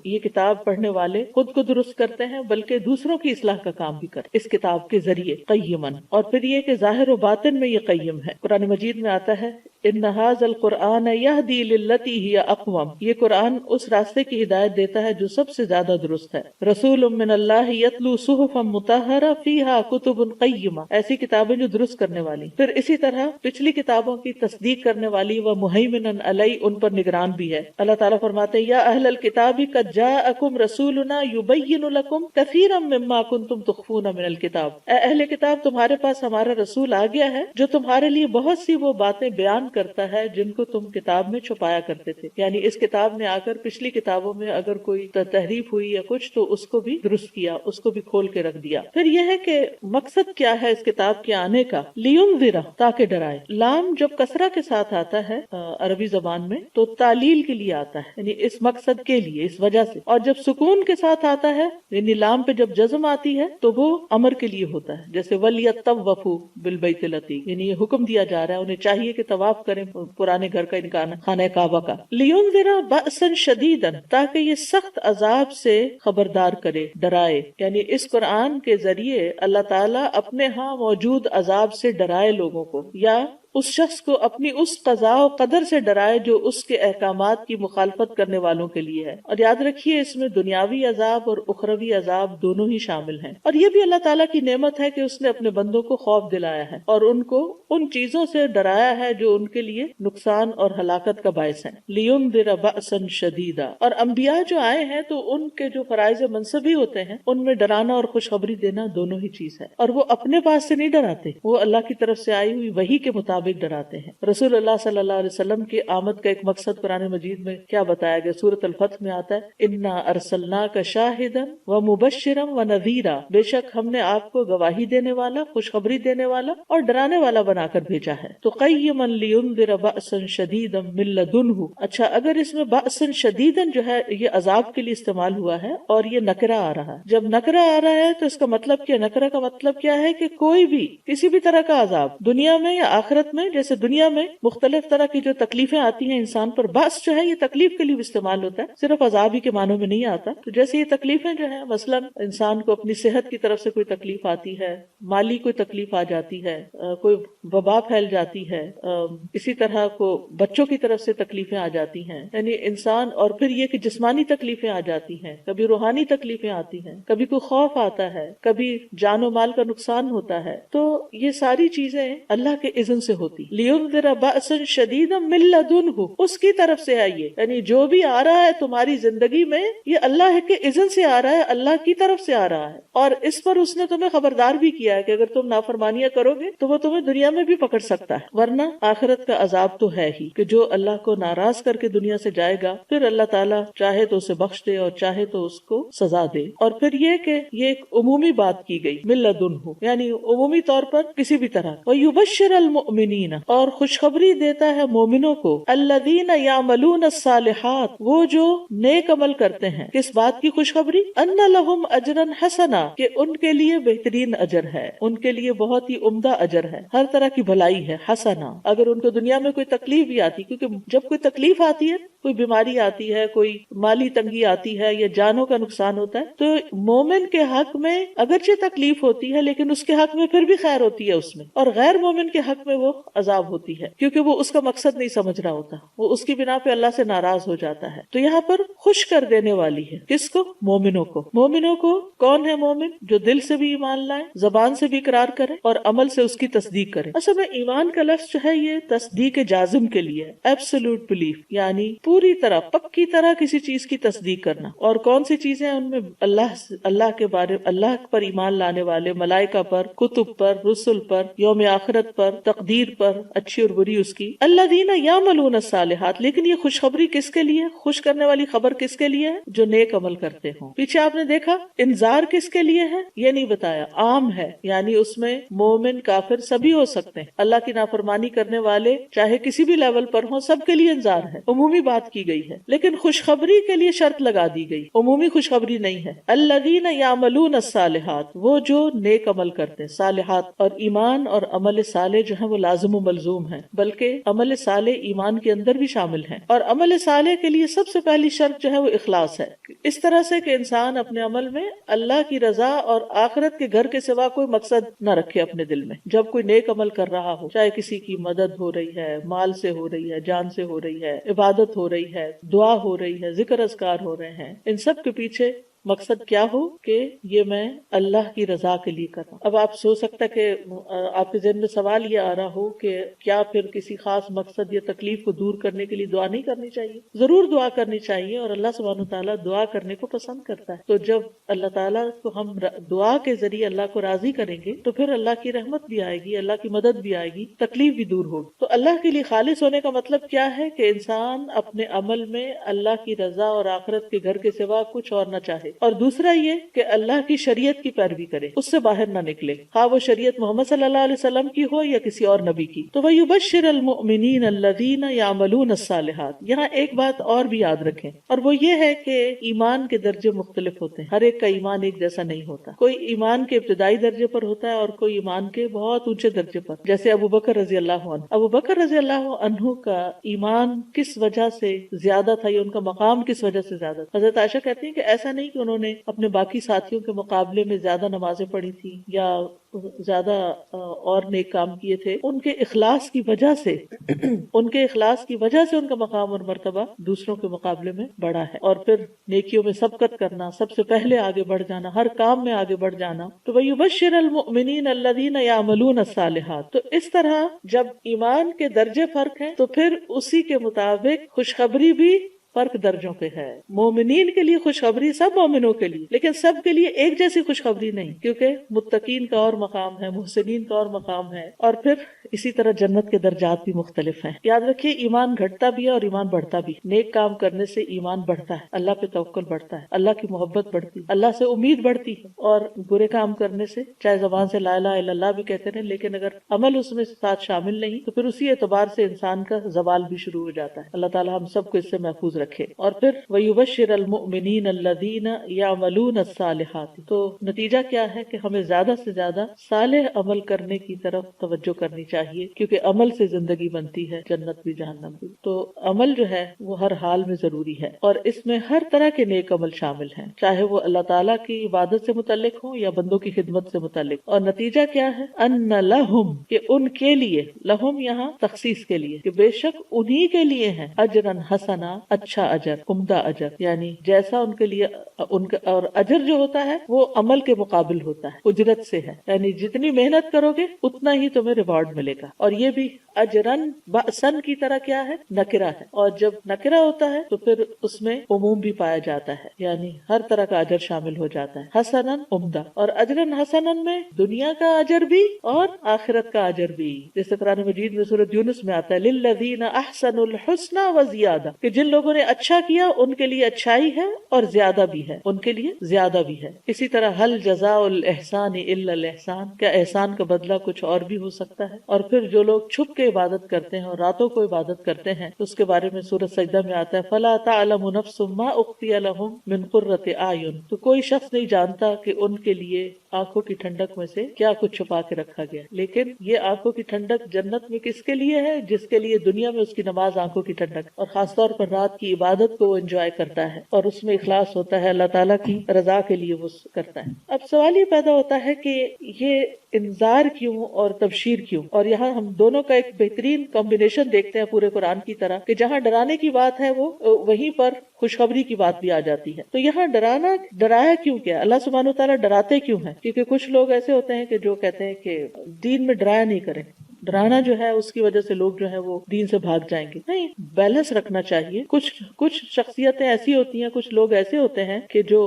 یہ کتاب پڑھنے والے خود کو درست کرتے ہیں بلکہ دوسروں کی اصلاح کا کام بھی کرتے اس کتاب کے ذریعے، قیمن۔ اور پھر یہ کہ ظاہر و باطن میں یہ قیم ہے۔ قرآن مجید میں آتا ہے ان ھذا القرآن یہدی للتی ہی اقوم، یہ قرآن اس راستے کی ہدایت دیتا ہے جو سب سے زیادہ درست ہے۔ رسول من اللہ یتلو صحفا مطہرہ فیہا کتب قیمہ، ایسی کتابیں جو درست کرنے والی۔ پھر اسی طرح پچھلی کتابوں کی تصدیق کرنے والی و مہیمنا علی، ان پر نگران بھی ہے۔ اللہ تعالیٰ فرماتے ہیں یا اہل الکتاب قد جاءکم رسولنا یبین لکم کثیرا مما کنتم تخفون من الکتاب، اے اہل کتاب تمہارے پاس ہمارا رسول آ گیا ہے جو تمہارے لیے بہت سی وہ باتیں بیان کرتا ہے جن کو تم کتاب میں چھپایا کرتے تھے. یعنی اس کتاب میں آ کر پچھلی کتابوں میں اگر کوئی تحریف ہوئی یا کچھ تو اس کو بھی درست کیا, اس کو بھی کھول کے رکھ دیا. پھر یہ ہے کہ مقصد کیا ہے اس کتاب کے آنے کا, لیونذرا, تاکہ ڈرائے. لام جب کسرہ کے ساتھ آتا ہے عربی زبان میں تو تعلیل کے لیے آتا ہے, یعنی اس مقصد کے لیے, اس وجہ سے. اور جب سکون کے ساتھ آتا ہے یعنی لام پہ جب جزم آتی ہے تو وہ امر کے لیے ہوتا ہے, جیسے وَلْيَطَّوَّفُوا بِالْبَيْتِ الْعَتِيقِ, یعنی یہ حکم دیا جا رہا ہے انہیں چاہیے کہ طواف کریں پرانے گھر کا, خانہ کعبہ کا. لیونذرا بأسا شدیدا, تاکہ یہ سخت عذاب سے خبردار کرے, ڈرائے. یعنی اس قرآن کے ذریعے اللہ تعالیٰ اپنے ہاں موجود عذاب سے ڈرائے لوگوں کو, یا اس شخص کو اپنی اس قضاء و قدر سے ڈرائے جو اس کے احکامات کی مخالفت کرنے والوں کے لیے ہے. اور یاد رکھیے اس میں دنیاوی عذاب اور اخروی عذاب دونوں ہی شامل ہیں. اور یہ بھی اللہ تعالیٰ کی نعمت ہے کہ اس نے اپنے بندوں کو خوف دلایا ہے اور ان کو ان چیزوں سے ڈرایا ہے جو ان کے لیے نقصان اور ہلاکت کا باعث ہیں. لِيُنذِرَ بَأْسًا شَدِيدًا, اور انبیاء جو آئے ہیں تو ان کے جو فرائض منصبی ہوتے ہیں ان میں ڈرانا اور خوشخبری دینا دونوں ہی چیز ہے. اور وہ اپنے پاس سے نہیں ڈراتے, وہ اللہ کی طرف سے آئی ہوئی وحی کے مطابق ڈراتے ہیں. رسول اللہ صلی اللہ علیہ وسلم کی آمد کا ایک مقصد قرآن مجید میں کیا بتایا گیا؟ سورۃ الفتح میں آتا ہے انا ارسلناک شاہدا ومبشرا ونذیرا, بے شک ہم نے آپ کو گواہی دینے والا, خوشخبری دینے والا اور ڈرانے والا بنا کر بھیجا ہے. تو قیما لینذر بأسا شدیدا من لدنہ. اچھا, اگر اس میں بأسا شدیدا جو ہے یہ عذاب کے لیے استعمال ہوا ہے اور یہ نکرہ آ رہا ہے. جب نکرہ آ رہا ہے تو اس کا مطلب کیا؟ نکرہ کا مطلب کیا ہے کہ کوئی بھی کسی بھی طرح کا عذاب دنیا میں یا آخرت میں, جیسے دنیا میں مختلف طرح کی جو تکلیفیں آتی ہیں انسان پر, بس جو ہے یہ تکلیف کے لیے استعمال ہوتا ہے, صرف عذاب ہی کے معنوں میں نہیں آتا. تو جیسے یہ تکلیفیں جو ہیں مثلا انسان کو اپنی صحت کی طرف سے کوئی تکلیف آتی ہے, مالی کوئی تکلیف آ جاتی ہے, کوئی وبا پھیل جاتی ہے, اسی طرح کو بچوں کی طرف سے تکلیفیں آ جاتی ہیں, یعنی انسان, اور پھر یہ کہ جسمانی تکلیفیں آ جاتی ہیں, کبھی روحانی تکلیفیں آتی ہیں, کبھی کوئی خوف آتا ہے, کبھی جان و مال کا نقصان ہوتا ہے. تو یہ ساری چیزیں اللہ کے اذن سے ہوتی. لِيُنذِرَ بَأْسًا شَدِيدًا مِن لَدُنْهُ, اس کی طرف سے آئیے, یعنی جو بھی آ رہا ہے تمہاری زندگی میں یہ اللہ کے اذن سے آ رہا ہے, اللہ کی طرف سے آ رہا ہے. اور اس پر اس نے تمہیں خبردار بھی کیا ہے کہ اگر تم نافرمانیاں کرو گے تو وہ تمہیں دنیا میں بھی پکڑ سکتا ہے, ورنہ آخرت کا عذاب تو ہے ہی کہ جو اللہ کو ناراض کر کے دنیا سے جائے گا پھر اللہ تعالیٰ چاہے تو اسے بخش دے اور چاہے تو اس کو سزا دے. اور پھر یہ کہ یہ ایک عمومی بات کی گئی مِن لَدُنْهُ, یعنی عمومی طور پر کسی بھی طرح. وَيُبَشِّرَ الْمُؤْمِنِينَ, اور خوشخبری دیتا ہے مومنوں کو, الذین یعملون الصالحات, وہ جو نیک عمل کرتے ہیں. کس بات کی خوشخبری؟ ان لہم اجرا حسنا, کہ ان کے لیے بہترین اجر ہے, ان کے لیے بہت ہی عمدہ اجر ہے, ہر طرح کی بھلائی ہے. حسنا, اگر ان کو دنیا میں کوئی تکلیف بھی آتی, کیونکہ جب کوئی تکلیف آتی ہے, کوئی بیماری آتی ہے, کوئی مالی تنگی آتی ہے یا جانوں کا نقصان ہوتا ہے, تو مومن کے حق میں اگرچہ تکلیف ہوتی ہے لیکن اس کے حق میں پھر بھی خیر ہوتی ہے اس میں, اور غیر مومن کے حق میں وہ عذاب ہوتی ہے کیونکہ وہ اس کا مقصد نہیں سمجھ رہا ہوتا, وہ اس کی بنا پہ اللہ سے ناراض ہو جاتا ہے. تو یہاں پر خوش کر دینے والی ہے کس کو؟ مومنوں کو. مومنوں کو کون ہے مومن؟ جو دل سے بھی ایمان لائے, زبان سے بھی اقرار کرے اور عمل سے اس کی تصدیق کرے. اصل میں ایمان کا لفظ جو ہے یہ تصدیق جازم کے لیے ہے, ایبسولوٹ بلیف, یعنی پوری طرح پکی طرح کسی چیز کی تصدیق کرنا. اور کون سی چیزیں ان میں؟ اللہ کے بارے, اللہ پر ایمان لانے والے, ملائکہ پر, کتب پر, رسل پر, یوم آخرت پر, تقدیر پر, اچھی اور بری اس کی. الذین یعملون الصالحات, لیکن یہ خوشخبری کس کے لیے, خوش کرنے والی خبر کس کے لیے ہے؟ جو نیک عمل کرتے ہوں. پیچھے آپ نے دیکھا انذار کس کے لیے ہے یہ نہیں بتایا, عام ہے, یعنی اس میں مومن کافر سبھی ہو سکتے ہیں, اللہ کی نافرمانی کرنے والے چاہے کسی بھی لیول پر ہوں, سب کے لیے انذار ہے, عمومی بات کی گئی ہے. لیکن خوشخبری کے لیے شرط لگا دی گئی, عمومی خوشخبری نہیں ہے. الذین یعملون الصالحات, وہ جو نیک عمل کرتے ہیں. صالحات اور ایمان اور عمل صالح جو ہے وہ لازم و ملزوم ہے, بلکہ عمل صالح ایمان کے اندر بھی شامل ہے. اور عمل صالح کے لیے سب سے پہلی شرط جو ہے وہ اخلاص ہے, اس طرح سے کہ انسان اپنے عمل میں اللہ کی رضا اور آخرت کے گھر کے سوا کوئی مقصد نہ رکھے اپنے دل میں. جب کوئی نیک عمل کر رہا ہو, چاہے کسی کی مدد ہو رہی ہے, مال سے ہو رہی ہے, جان سے ہو رہی ہے, عبادت ہو رہی ہے, دعا ہو رہی ہے, ذکر اذکار ہو رہے ہیں, ان سب کے پیچھے مقصد کیا ہو کہ یہ میں اللہ کی رضا کے لیے کر رہا ہوں۔ اب آپ سوچ سکتا ہے کہ آپ کے ذہن میں سوال یہ آ رہا ہو کہ کیا پھر کسی خاص مقصد یا تکلیف کو دور کرنے کے لیے دعا نہیں کرنی چاہیے؟ ضرور دعا کرنی چاہیے، اور اللہ سبحانہ وتعالیٰ دعا کرنے کو پسند کرتا ہے۔ تو جب اللہ تعالیٰ کو ہم دعا کے ذریعے اللہ کو راضی کریں گے تو پھر اللہ کی رحمت بھی آئے گی، اللہ کی مدد بھی آئے گی، تکلیف بھی دور ہوگی۔ تو اللہ کے لیے خالص ہونے کا مطلب کیا ہے کہ انسان اپنے عمل میں اللہ کی رضا اور آخرت کے گھر کے سوا کچھ اور نہ چاہے، اور دوسرا یہ کہ اللہ کی شریعت کی پیروی کرے، اس سے باہر نہ نکلے، خواہ وہ شریعت محمد صلی اللہ علیہ وسلم کی ہو یا کسی اور نبی کی۔ تو وَيُبَشِّرَ الْمُؤْمِنِينَ الَّذِينَ يَعْمَلُونَ الصَّالِحَاتِ، یہاں ایک بات اور بھی یاد رکھیں، اور وہ یہ ہے کہ ایمان کے درجے مختلف ہوتے ہیں، ہر ایک کا ایمان ایک جیسا نہیں ہوتا۔ کوئی ایمان کے ابتدائی درجے پر ہوتا ہے اور کوئی ایمان کے بہت اونچے درجے پر، جیسے ابو بکر رضی اللہ عنہ۔ ابو بکر رضی اللہ عنہ کا ایمان کس وجہ سے زیادہ تھا، یا ان کا مقام کس وجہ سے زیادہ تھا؟ حضرت عائشہ کہتی ہیں کہ ایسا نہیں کہ انہوں نے اپنے باقی ساتھیوں کے مقابلے میں زیادہ نمازیں پڑھی تھی یا زیادہ اور نیک کام کیے تھے، ان کے اخلاص کی وجہ سے ان کے اخلاص کی وجہ سے ان کا مقام اور مرتبہ دوسروں کے مقابلے میں بڑا ہے۔ اور پھر نیکیوں میں سبقت کرنا، سب سے پہلے آگے بڑھ جانا، ہر کام میں آگے بڑھ جانا۔ تو وَيُبَشِّرَ الْمُؤْمِنِينَ الَّذِينَ يَعْمَلُونَ الصَّالِحَاتِ، تو اس طرح جب ایمان کے درجے فرق ہیں تو پھر اسی کے مطابق خوشخبری بھی فرق درجوں پہ ہے۔ مومنین کے لیے خوشخبری سب مومنوں کے لیے، لیکن سب کے لیے ایک جیسی خوشخبری نہیں، کیونکہ متقین کا اور مقام ہے، محسنین کا اور مقام ہے، اور پھر اسی طرح جنت کے درجات بھی مختلف ہیں۔ یاد رکھیے ایمان گھٹتا بھی ہے اور ایمان بڑھتا بھی۔ نیک کام کرنے سے ایمان بڑھتا ہے، اللہ پہ توکل بڑھتا ہے، اللہ کی محبت بڑھتی ہے، اللہ سے امید بڑھتی ہے، اور برے کام کرنے سے چاہے زبان سے لا الہ الا اللہ بھی کہتے رہے لیکن اگر عمل اس میں ساتھ شامل نہیں تو پھر اسی اعتبار سے انسان کا زوال بھی شروع ہو جاتا ہے۔ اللہ تعالی ہم سب کو اس سے محفوظ رکھے۔ اور پھر وَيُبَشِّرَ الْمُؤْمِنِينَ الَّذِينَ يَعْمَلُونَ الصَّالِحَاتِ، تو نتیجہ کیا ہے کہ ہمیں زیادہ سے زیادہ صالح عمل کرنے کی طرف توجہ کرنی چاہیے، کیونکہ عمل سے زندگی بنتی ہے، جنت بھی جہنم بھی۔ تو عمل جو ہے وہ ہر حال میں ضروری ہے، اور اس میں ہر طرح کے نیک عمل شامل ہیں، چاہے وہ اللہ تعالیٰ کی عبادت سے متعلق ہوں یا بندوں کی خدمت سے متعلق۔ اور نتیجہ کیا ہے؟ ان لہم، کہ ان کے لیے، لہم یہاں تخصیص کے لیے، کہ بے شک انہی کے لیے ہے، اجرن حسنا، اچھا اجر، عمدہ اجر، یعنی جیسا ان کے لیے ان کا، اور اجر جو ہوتا ہے وہ عمل کے مقابل ہوتا ہے، اجرت سے ہے، یعنی جتنی محنت کرو گے اتنا ہی تمہیں ریوارڈ ملے گا۔ اور یہ بھی اجرن بأسن کی طرح کیا ہے؟ نکرہ ہے، اور جب نکرہ ہوتا ہے تو پھر اس میں عموم بھی پایا جاتا ہے، یعنی ہر طرح کا اجر شامل ہو جاتا ہے۔ حسنن، عمدہ، اور اجرن حسنن میں دنیا کا اجر بھی اور آخرت کا اجر بھی، جیسے قرآن مجید میں سورۃ یونس میں آتا ہے للذین احسنوا الحسنى وزیادہ، کہ جن لوگوں نے اچھا کیا ان کے لیے اچھائی ہے اور زیادہ بھی ہے، ان کے لیے زیادہ بھی ہے۔ اسی طرح هل جزاء الاحسان الا الاحسان، کیا احسان کا بدلہ کچھ اور بھی ہو سکتا ہے؟ اور پھر جو لوگ چھپ کے عبادت کرتے ہیں اور راتوں کو عبادت کرتے ہیں تو اس کے بارے میں سورۃ سجدہ میں آتا ہے فلا تعلم نفس ما اخفی لهم من قرۃ اعین، تو کوئی شخص نہیں جانتا کہ ان کے لیے آنکھوں کی ٹھنڈک میں سے کیا کچھ چھپا کے رکھا گیا۔ لیکن یہ آنکھوں کی ٹھنڈک جنت میں کس کے لیے ہے؟ جس کے لیے دنیا میں اس کی نماز آنکھوں کی ٹھنڈک، اور خاص طور پر رات کی عبادت کو وہ انجوائے کرتا ہے اور اس میں اخلاص ہوتا ہے، اللہ تعالیٰ کی رضا کے لیے وہ کرتا ہے۔ اب سوال یہ پیدا ہوتا ہے کہ یہ انذار کیوں اور تبشیر کیوں؟ اور یہاں ہم دونوں کا ایک بہترین کمبینیشن دیکھتے ہیں پورے قرآن کی طرح، کہ جہاں ڈرانے کی بات ہے وہ وہیں پر خوشخبری کی بات بھی آ جاتی ہے۔ تو یہاں ڈرایا کیوں کیا؟ اللہ سبحانہ وتعالیٰ ڈراتے کیوں ہیں؟ کیونکہ کچھ لوگ ایسے ہوتے ہیں کہ جو کہتے ہیں کہ دین میں ڈرایا نہیں کریں، ڈرانا جو ہے اس کی وجہ سے لوگ جو ہے وہ دین سے بھاگ جائیں گے۔ نہیں، بیلنس رکھنا چاہیے۔ کچھ شخصیتیں ایسی ہوتی ہیں، کچھ لوگ ایسے ہوتے ہیں کہ جو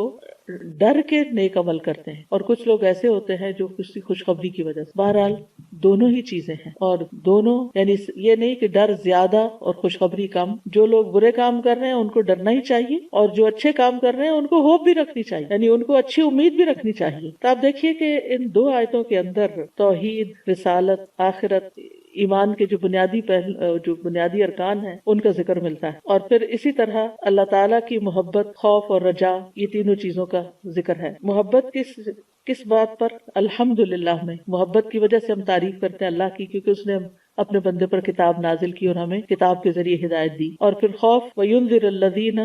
ڈر کے نیک عمل کرتے ہیں، اور کچھ لوگ ایسے ہوتے ہیں جو کسی خوشخبری کی وجہ سے۔ بہرحال دونوں ہی چیزیں ہیں، اور دونوں، یعنی یہ نہیں کہ ڈر زیادہ اور خوشخبری کم۔ جو لوگ برے کام کر رہے ہیں ان کو ڈرنا ہی چاہیے، اور جو اچھے کام کر رہے ہیں ان کو ہوپ بھی رکھنی چاہیے، یعنی ان کو اچھی امید بھی رکھنی چاہیے۔ تو آپ دیکھیے کہ ان دو آیتوں کے اندر توحید، رسالت، آخرت، ایمان کے جو بنیادی ارکان ہیں ان کا ذکر ملتا ہے، اور پھر اسی طرح اللہ تعالیٰ کی محبت، خوف اور رجا، یہ تینوں چیزوں کا ذکر ہے۔ محبت کس بات پر؟ الحمدللہ میں محبت کی وجہ سے ہم تعریف کرتے ہیں اللہ کی، کیونکہ اس نے اپنے بندے پر کتاب نازل کی اور ہمیں کتاب کے ذریعے ہدایت دی۔ اور پھر خوف وَيُنذِرَ الَّذِينَ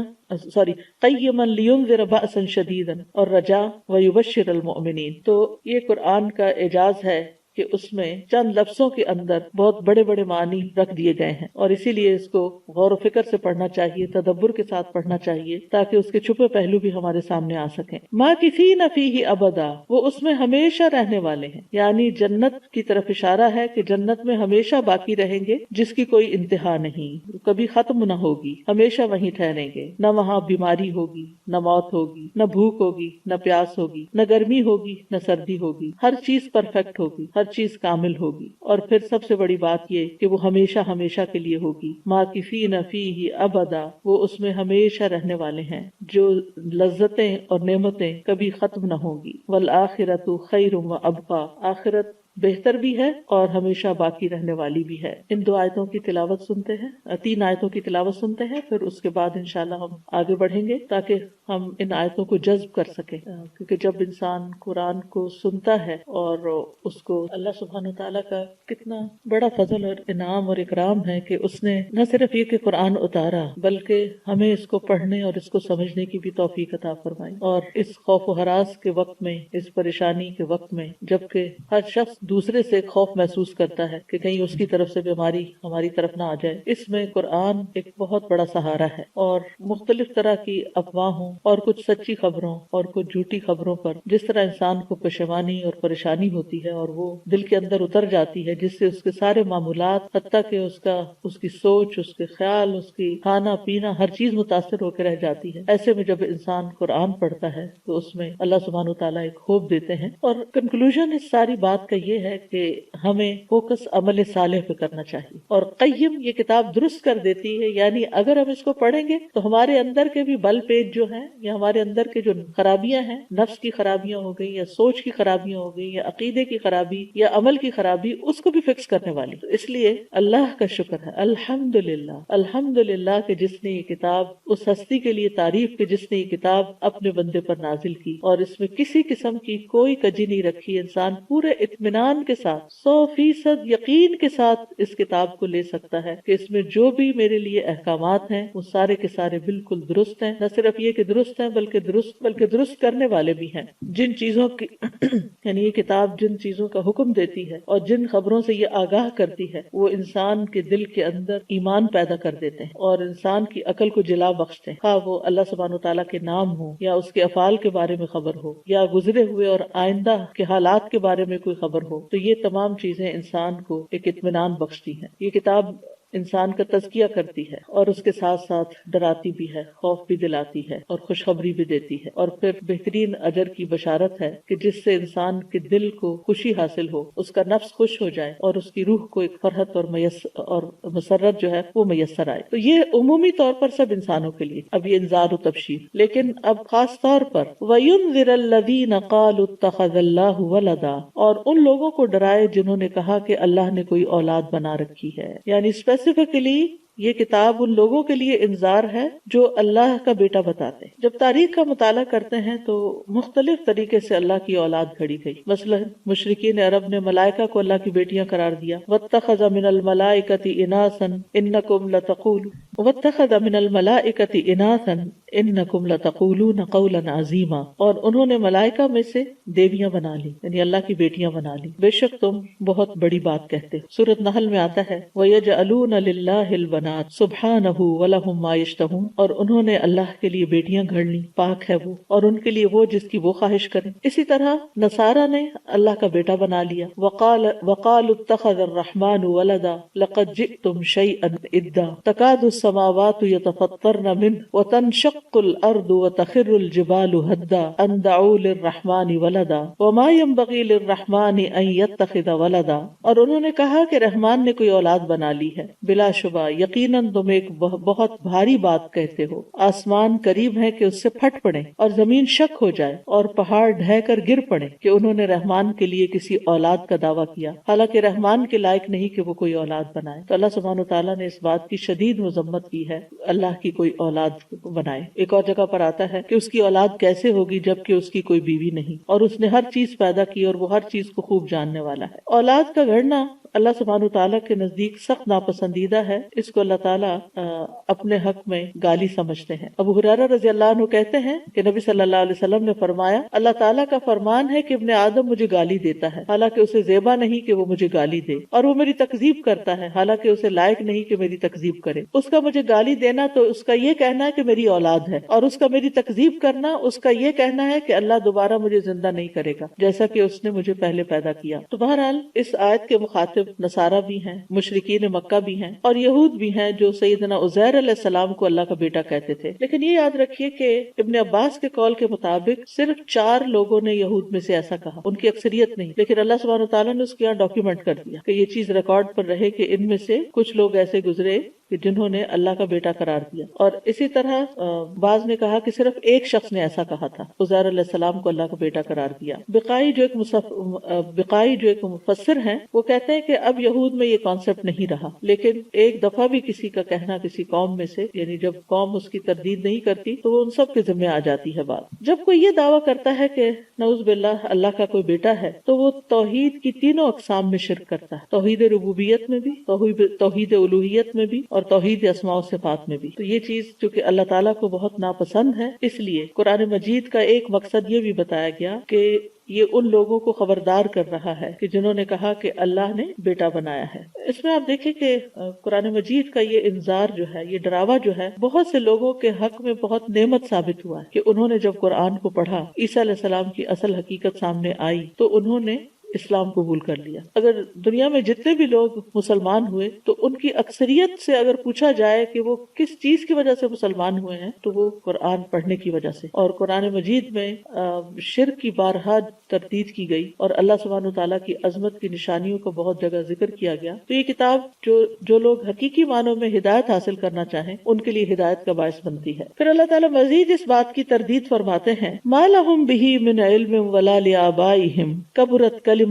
قَيِّمًا لِيُنذِرَ بَأْسًا شَدِيدًا، اور رجا وَيُبَشِّرَ الْمُؤْمِنِينَ۔ تو یہ قرآن کا اعجاز ہے کہ اس میں چند لفظوں کے اندر بہت بڑے بڑے معنی رکھ دیے گئے ہیں، اور اسی لیے اس کو غور و فکر سے پڑھنا چاہیے، تدبر کے ساتھ پڑھنا چاہیے، تاکہ اس کے چھپے پہلو بھی ہمارے سامنے آ سکیں۔ ماکثین فیہ ابدا، وہ اس میں ہمیشہ رہنے والے ہیں، یعنی جنت کی طرف اشارہ ہے کہ جنت میں ہمیشہ باقی رہیں گے، جس کی کوئی انتہا نہیں، کبھی ختم نہ ہوگی، ہمیشہ وہیں ٹھہریں گے، نہ وہاں بیماری ہوگی، نہ موت ہوگی، نہ بھوک ہوگی، نہ پیاس ہوگی، نہ گرمی ہوگی، نہ سردی ہوگی، ہر چیز پرفیکٹ ہوگی، ہر چیز کامل ہوگی، اور پھر سب سے بڑی بات یہ کہ وہ ہمیشہ ہمیشہ کے لیے ہوگی۔ ماکثین فیہ ابدا، وہ اس میں ہمیشہ رہنے والے ہیں، جو لذتیں اور نعمتیں کبھی ختم نہ ہوں گی۔ والآخرۃ خیر و ابقی، آخرت بہتر بھی ہے اور ہمیشہ باقی رہنے والی بھی ہے۔ ان 2 آیتوں کی تلاوت سنتے ہیں، 3 آیتوں کی تلاوت سنتے ہیں، پھر اس کے بعد انشاءاللہ ہم آگے بڑھیں گے تاکہ ہم ان آیتوں کو جذب کر سکیں، کیونکہ جب انسان قرآن کو سنتا ہے اور اس کو اللہ سبحانہ تعالیٰ کا کتنا بڑا فضل اور انعام اور اکرام ہے کہ اس نے نہ صرف یہ کہ قرآن اتارا بلکہ ہمیں اس کو پڑھنے اور اس کو سمجھنے کی بھی توفیق عطا فرمائی، اور اس خوف و ہراس کے وقت میں، اس پریشانی کے وقت میں، جبکہ ہر شخص دوسرے سے خوف محسوس کرتا ہے کہ کہیں اس کی طرف سے بیماری ہماری طرف نہ آ جائے، اس میں قرآن ایک بہت بڑا سہارا ہے۔ اور مختلف طرح کی افواہوں اور کچھ سچی خبروں اور کچھ جھوٹی خبروں پر جس طرح انسان کو پشیمانی اور پریشانی ہوتی ہے اور وہ دل کے اندر اتر جاتی ہے، جس سے اس کے سارے معمولات، حتیٰ کہ اس کی سوچ، اس کے خیال، اس کی کھانا پینا، ہر چیز متاثر ہو کے رہ جاتی ہے۔ ایسے میں جب انسان قرآن پڑھتا ہے تو اس میں اللہ سبحانہ وتعالیٰ ایک خوف دیتے ہیں، اور کنکلوژن اس ساری بات کا یہ ہے کہ ہمیں فوکس عمل صالح پہ کرنا چاہیے، اور قیم یہ کتاب درست کر دیتی ہے، یعنی اگر ہم اس کو پڑھیں گے تو ہمارے اندر کے بھی بل پیج جو ہیں، یا ہمارے اندر کے جو خرابیاں ہیں، نفس کی خرابیاں ہو گئی یا سوچ کی خرابیاں ہو گئی یا عقیدے کی خرابی یا عمل کی خرابی، اس کو بھی فکس کرنے والی۔ تو اس لیے اللہ کا شکر ہے، الحمدللہ الحمدللہ کہ جس نے یہ کتاب، اس ہستی کے لیے تعریف کہ جس نے یہ کتاب اپنے بندے پر نازل کی، اور اس میں کسی قسم کی کوئی کجی نہیں رکھی، انسان پورے اطمینان کے ساتھ 100% یقین کے ساتھ اس کتاب کو لے سکتا ہے کہ اس میں جو بھی میرے لیے احکامات ہیں وہ سارے کے سارے بالکل درست ہیں، نہ صرف یہ کہ درست ہیں بلکہ درست کرنے والے بھی ہیں۔ جن چیزوں کی یعنی یہ کتاب جن چیزوں کا حکم دیتی ہے اور جن خبروں سے یہ آگاہ کرتی ہے، وہ انسان کے دل کے اندر ایمان پیدا کر دیتے ہیں اور انسان کی عقل کو جلا بخشتے ہیں، خواہ وہ اللہ سبحانہ وتعالیٰ کے نام ہو یا اس کے افعال کے بارے میں خبر ہو یا گزرے ہوئے اور آئندہ کے حالات کے بارے میں کوئی خبر ہو، تو یہ تمام چیزیں انسان کو ایک اطمینان بخشتی ہیں۔ یہ کتاب انسان کا تزکیہ کرتی ہے اور اس کے ساتھ ساتھ ڈراتی بھی ہے، خوف بھی دلاتی ہے اور خوشخبری بھی دیتی ہے، اور پھر بہترین اجر کی بشارت ہے کہ جس سے انسان کے دل کو خوشی حاصل ہو، اس کا نفس خوش ہو جائے اور اس کی روح کو ایک فرحت اور مسرت جو ہے وہ میسر آئے۔ تو یہ عمومی طور پر سب انسانوں کے لیے، اب یہ انذار و تبشیر، لیکن اب خاص طور پر وَيُنذِرَ الَّذِينَ قَالُوا اتَّخَذَ اللَّهُ وَلَدًا، اور ان لوگوں کو ڈرائے جنہوں نے کہا کہ اللہ نے کوئی اولاد بنا رکھی ہے، یعنی اسپیسیفکلی یہ کتاب ان لوگوں کے لیے انذار ہے جو اللہ کا بیٹا بتاتے ہیں۔ جب تاریخ کا مطالعہ کرتے ہیں تو مختلف طریقے سے اللہ کی اولاد گھڑی گئی، مثلا مشرکین عرب نے ملائکہ کو اللہ کی بیٹیاں قرار دیا، وَاتَّخَذَ مِنَ الْمَلَائِكَةِ إِنَاثًا إِنَّكُمْ لَتَقُولُونَ وَاتَّخَذَ مِنَ الْمَلَائِكَةِ إِنَاثًا إِنَّكُمْ لَتَقُولُونَ قَوْلًا عَظِيمًا، اور انہوں نے ملائکہ میں سے دیویاں بنا لی، یعنی اللہ کی بیٹیاں بنا لی، بے شک تم بہت بڑی بات کہتے ہو۔ سورۃ نحل میں آتا ہے وَيَجْعَلُونَ لِلَّهِ الْبَنَاتِ سُبْحَانَهُ وَلَهُم مَّا يَشْتَهُونَ، اور انہوں نے اللہ کے لیے بیٹیاں گھڑ لی، پاک ہے وہ اور ان کے لیے وہ جس کی وہ خواہش کریں۔ اسی طرح نصارہ نے اللہ کا بیٹا بنا لیا، وَقَالُوا اتَّخَذَ الرَّحْمَنُ وَلَدًا لَقَدْ جِئْتُمْ شَيْئًا إِدًّا تَكَادُ السَّمَاوَاتُ يَتَفَطَّرْنَ مِنْهُ وَتَنشَقُّ الْأَرْضُ وَتَخِرُّ الْجِبَالُ هَدًّا أَن دَعُوا لِلرَّحْمَنِ وَلَدًا وَمَا يَنبَغِي لِلرَّحْمَنِ أَن يَتَّخِذَ وَلَدًا، اور انہوں نے کہا کہ رحمان نے کوئی اولاد بنا لی ہے، بلا شبہ یقیناً تم ایک بہت بھاری بات کہتے ہو، آسمان قریب ہے کہ اس سے پھٹ پڑے اور زمین شک ہو جائے اور پہاڑ ڈھہ کر گر پڑے کہ انہوں نے رحمان کے لیے کسی اولاد کا دعویٰ کیا، حالانکہ رحمان کے لائق نہیں کہ وہ کوئی اولاد بنائے۔ تو اللہ سبحانہ وتعالیٰ نے اس بات کی شدید مذمت کی ہے اللہ کی کوئی اولاد بنائے۔ ایک اور جگہ پر آتا ہے کہ اس کی اولاد کیسے ہوگی جبکہ اس کی کوئی بیوی نہیں، اور اس نے ہر چیز پیدا کی اور وہ ہر چیز کو خوب جاننے والا ہے۔ اولاد کا گھڑنا اللہ سبحانہ تعالیٰ کے نزدیک سخت ناپسندیدہ ہے، اس کو اللہ تعالیٰ اپنے حق میں گالی سمجھتے ہیں۔ ابو ہریرہ رضی اللہ عنہ کہتے ہیں کہ نبی صلی اللہ علیہ وسلم نے فرمایا، اللہ تعالیٰ کا فرمان ہے کہ ابن آدم مجھے گالی دیتا ہے حالانکہ اسے زیبا نہیں کہ وہ مجھے گالی دے، اور وہ میری تکذیب کرتا ہے حالانکہ اسے لائق نہیں کہ میری تکذیب کرے۔ اس کا مجھے گالی دینا تو اس کا یہ کہنا ہے کہ میری اولاد ہے، اور اس کا میری تکذیب کرنا اس کا یہ کہنا ہے کہ اللہ دوبارہ مجھے زندہ نہیں کرے گا جیسا کہ اس نے مجھے پہلے پیدا کیا۔ تو بہرحال اس آیت کے مخاطب نصارہ بھی ہیں، مشرکین مکہ بھی ہیں، اور یہود بھی ہیں جو سیدنا عزیر علیہ السلام کو اللہ کا بیٹا کہتے تھے۔ لیکن یہ یاد رکھیے کہ ابن عباس کے قول کے مطابق صرف 4 لوگوں نے یہود میں سے ایسا کہا، ان کی اکثریت نہیں، لیکن اللہ سبحانہ تعالیٰ نے اس کو یہاں ڈاکیومنٹ کر دیا کہ یہ چیز ریکارڈ پر رہے کہ ان میں سے کچھ لوگ ایسے گزرے کہ جنہوں نے اللہ کا بیٹا قرار دیا۔ اور اسی طرح بعض نے کہا کہ صرف ایک شخص نے ایسا کہا تھا، عزیر علیہ السلام کو اللہ کا بیٹا قرار دیا۔ بقائی جو ایک مفسر ہیں وہ کہتے ہیں کہ اب یہود میں یہ کانسیپٹ نہیں رہا، لیکن ایک دفعہ بھی کسی کا کہنا کسی قوم میں سے، یعنی جب قوم اس کی تردید نہیں کرتی تو وہ ان سب کے ذمہ آ جاتی ہے بات۔ جب کوئی یہ دعویٰ کرتا ہے کہ نعوذ باللہ اللہ کا کوئی بیٹا ہے تو وہ توحید کی تینوں اقسام میں شرک کرتا ہے، توحید ربوبیت میں بھی، توحید الوہیت میں بھی، اور توحید اسماء و صفات میں بھی۔ تو یہ چیز چونکہ اللہ تعالیٰ کو بہت ناپسند ہے، اس لیے قرآن مجید کا ایک مقصد یہ بھی بتایا گیا کہ یہ ان لوگوں کو خبردار کر رہا ہے کہ جنہوں نے کہا کہ اللہ نے بیٹا بنایا ہے۔ اس میں آپ دیکھیں کہ قرآن مجید کا یہ انذار جو ہے، یہ ڈراوا جو ہے، بہت سے لوگوں کے حق میں بہت نعمت ثابت ہوا ہے کہ انہوں نے جب قرآن کو پڑھا، عیسیٰ علیہ السلام کی اصل حقیقت سامنے آئی تو انہوں نے اسلام قبول کر لیا۔ اگر دنیا میں جتنے بھی لوگ مسلمان ہوئے تو ان کی اکثریت سے اگر پوچھا جائے کہ وہ کس چیز کی وجہ سے مسلمان ہوئے ہیں تو وہ قرآن پڑھنے کی وجہ سے۔ اور قرآن مجید میں شرک کی بارہا تردید کی گئی اور اللہ سبحانہ تعالیٰ کی عظمت کی نشانیوں کو بہت جگہ ذکر کیا گیا۔ تو یہ کتاب جو لوگ حقیقی معنوں میں ہدایت حاصل کرنا چاہیں ان کے لیے ہدایت کا باعث بنتی ہے۔ پھر اللہ تعالیٰ مزید اس بات کی تردید فرماتے ہیں، مَا لَهُم بِهِ مِنْ عِلْمٍ وَلَا لِآبَائِهِمْ كَبُرَتْ كَلِمَةً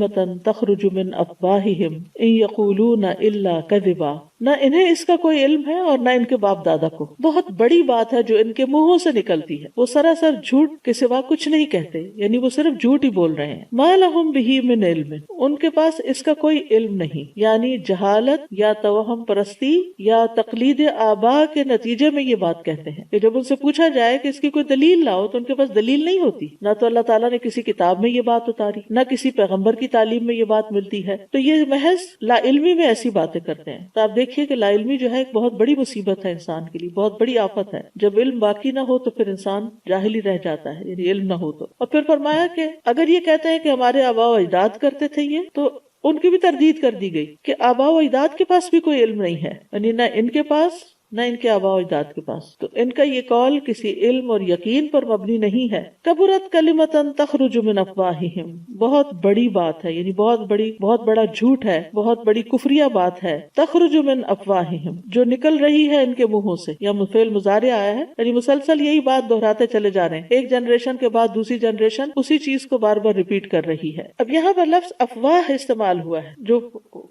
تَخْرُجُ مِنْ أَفْوَاهِهِمْ إِنْ يَقُولُونَ إِلَّا كَذِبًا۔ نہ انہیں اس کا کوئی علم ہے اور نہ ان کے باپ دادا کو، بہت بڑی بات ہے جو ان کے منہوں سے نکلتی ہے، وہ سراسر جھوٹ کے سوا کچھ نہیں کہتے، یعنی وہ صرف جھوٹ ہی بول رہے ہیں۔ مَا لَهُم بِهِ مِنْ عِلْمٍ، ان کے پاس اس کا کوئی علم نہیں، یعنی جہالت یا توہم پرستی یا تقلید آبا کے نتیجے میں یہ بات کہتے ہیں کہ جب ان سے پوچھا جائے کہ اس کی کوئی دلیل لاؤ تو ان کے پاس دلیل نہیں ہوتی، نہ تو اللہ تعالیٰ نے کسی کتاب میں یہ بات اتاری، نہ کسی پیغمبر کی تعلیم میں یہ بات ملتی ہے، تو یہ محض لا علمی میں ایسی باتیں کرتے ہیں۔ تو آپ دیکھیے کہ لا علمی جو ہے ایک بہت بڑی مصیبت ہے انسان کے لیے، بہت بڑی آفت ہے۔ جب علم باقی نہ ہو تو پھر انسان جاہل ہی رہ جاتا ہے، یعنی علم نہ ہو تو۔ اور پھر فرمایا کہ اگر یہ کہتے ہیں کہ ہمارے آباء و اجداد کرتے تھے یہ، تو ان کی بھی تردید کر دی گئی کہ آباء و اجداد کے پاس بھی کوئی علم نہیں ہے، یعنی نہ ان کے پاس نہ ان کے آباء و اجداد کے پاس۔ تو ان کا یہ قول کسی علم اور یقین پر مبنی نہیں ہے۔ کبرت کلمۃ تخرج من افواہہم، بہت بڑی بات ہے، یعنی بہت بڑا جھوٹ ہے، بہت بڑی کفریہ بات ہے۔ تخرج من افواہہم، جو نکل رہی ہے ان کے منہوں سے، یا فعل مضارع آیا ہے، یعنی مسلسل یہی بات دہراتے چلے جا رہے ہیں، ایک جنریشن کے بعد دوسری جنریشن اسی چیز کو بار بار ریپیٹ کر رہی ہے۔ اب یہاں پر لفظ افواہ استعمال ہوا ہے جو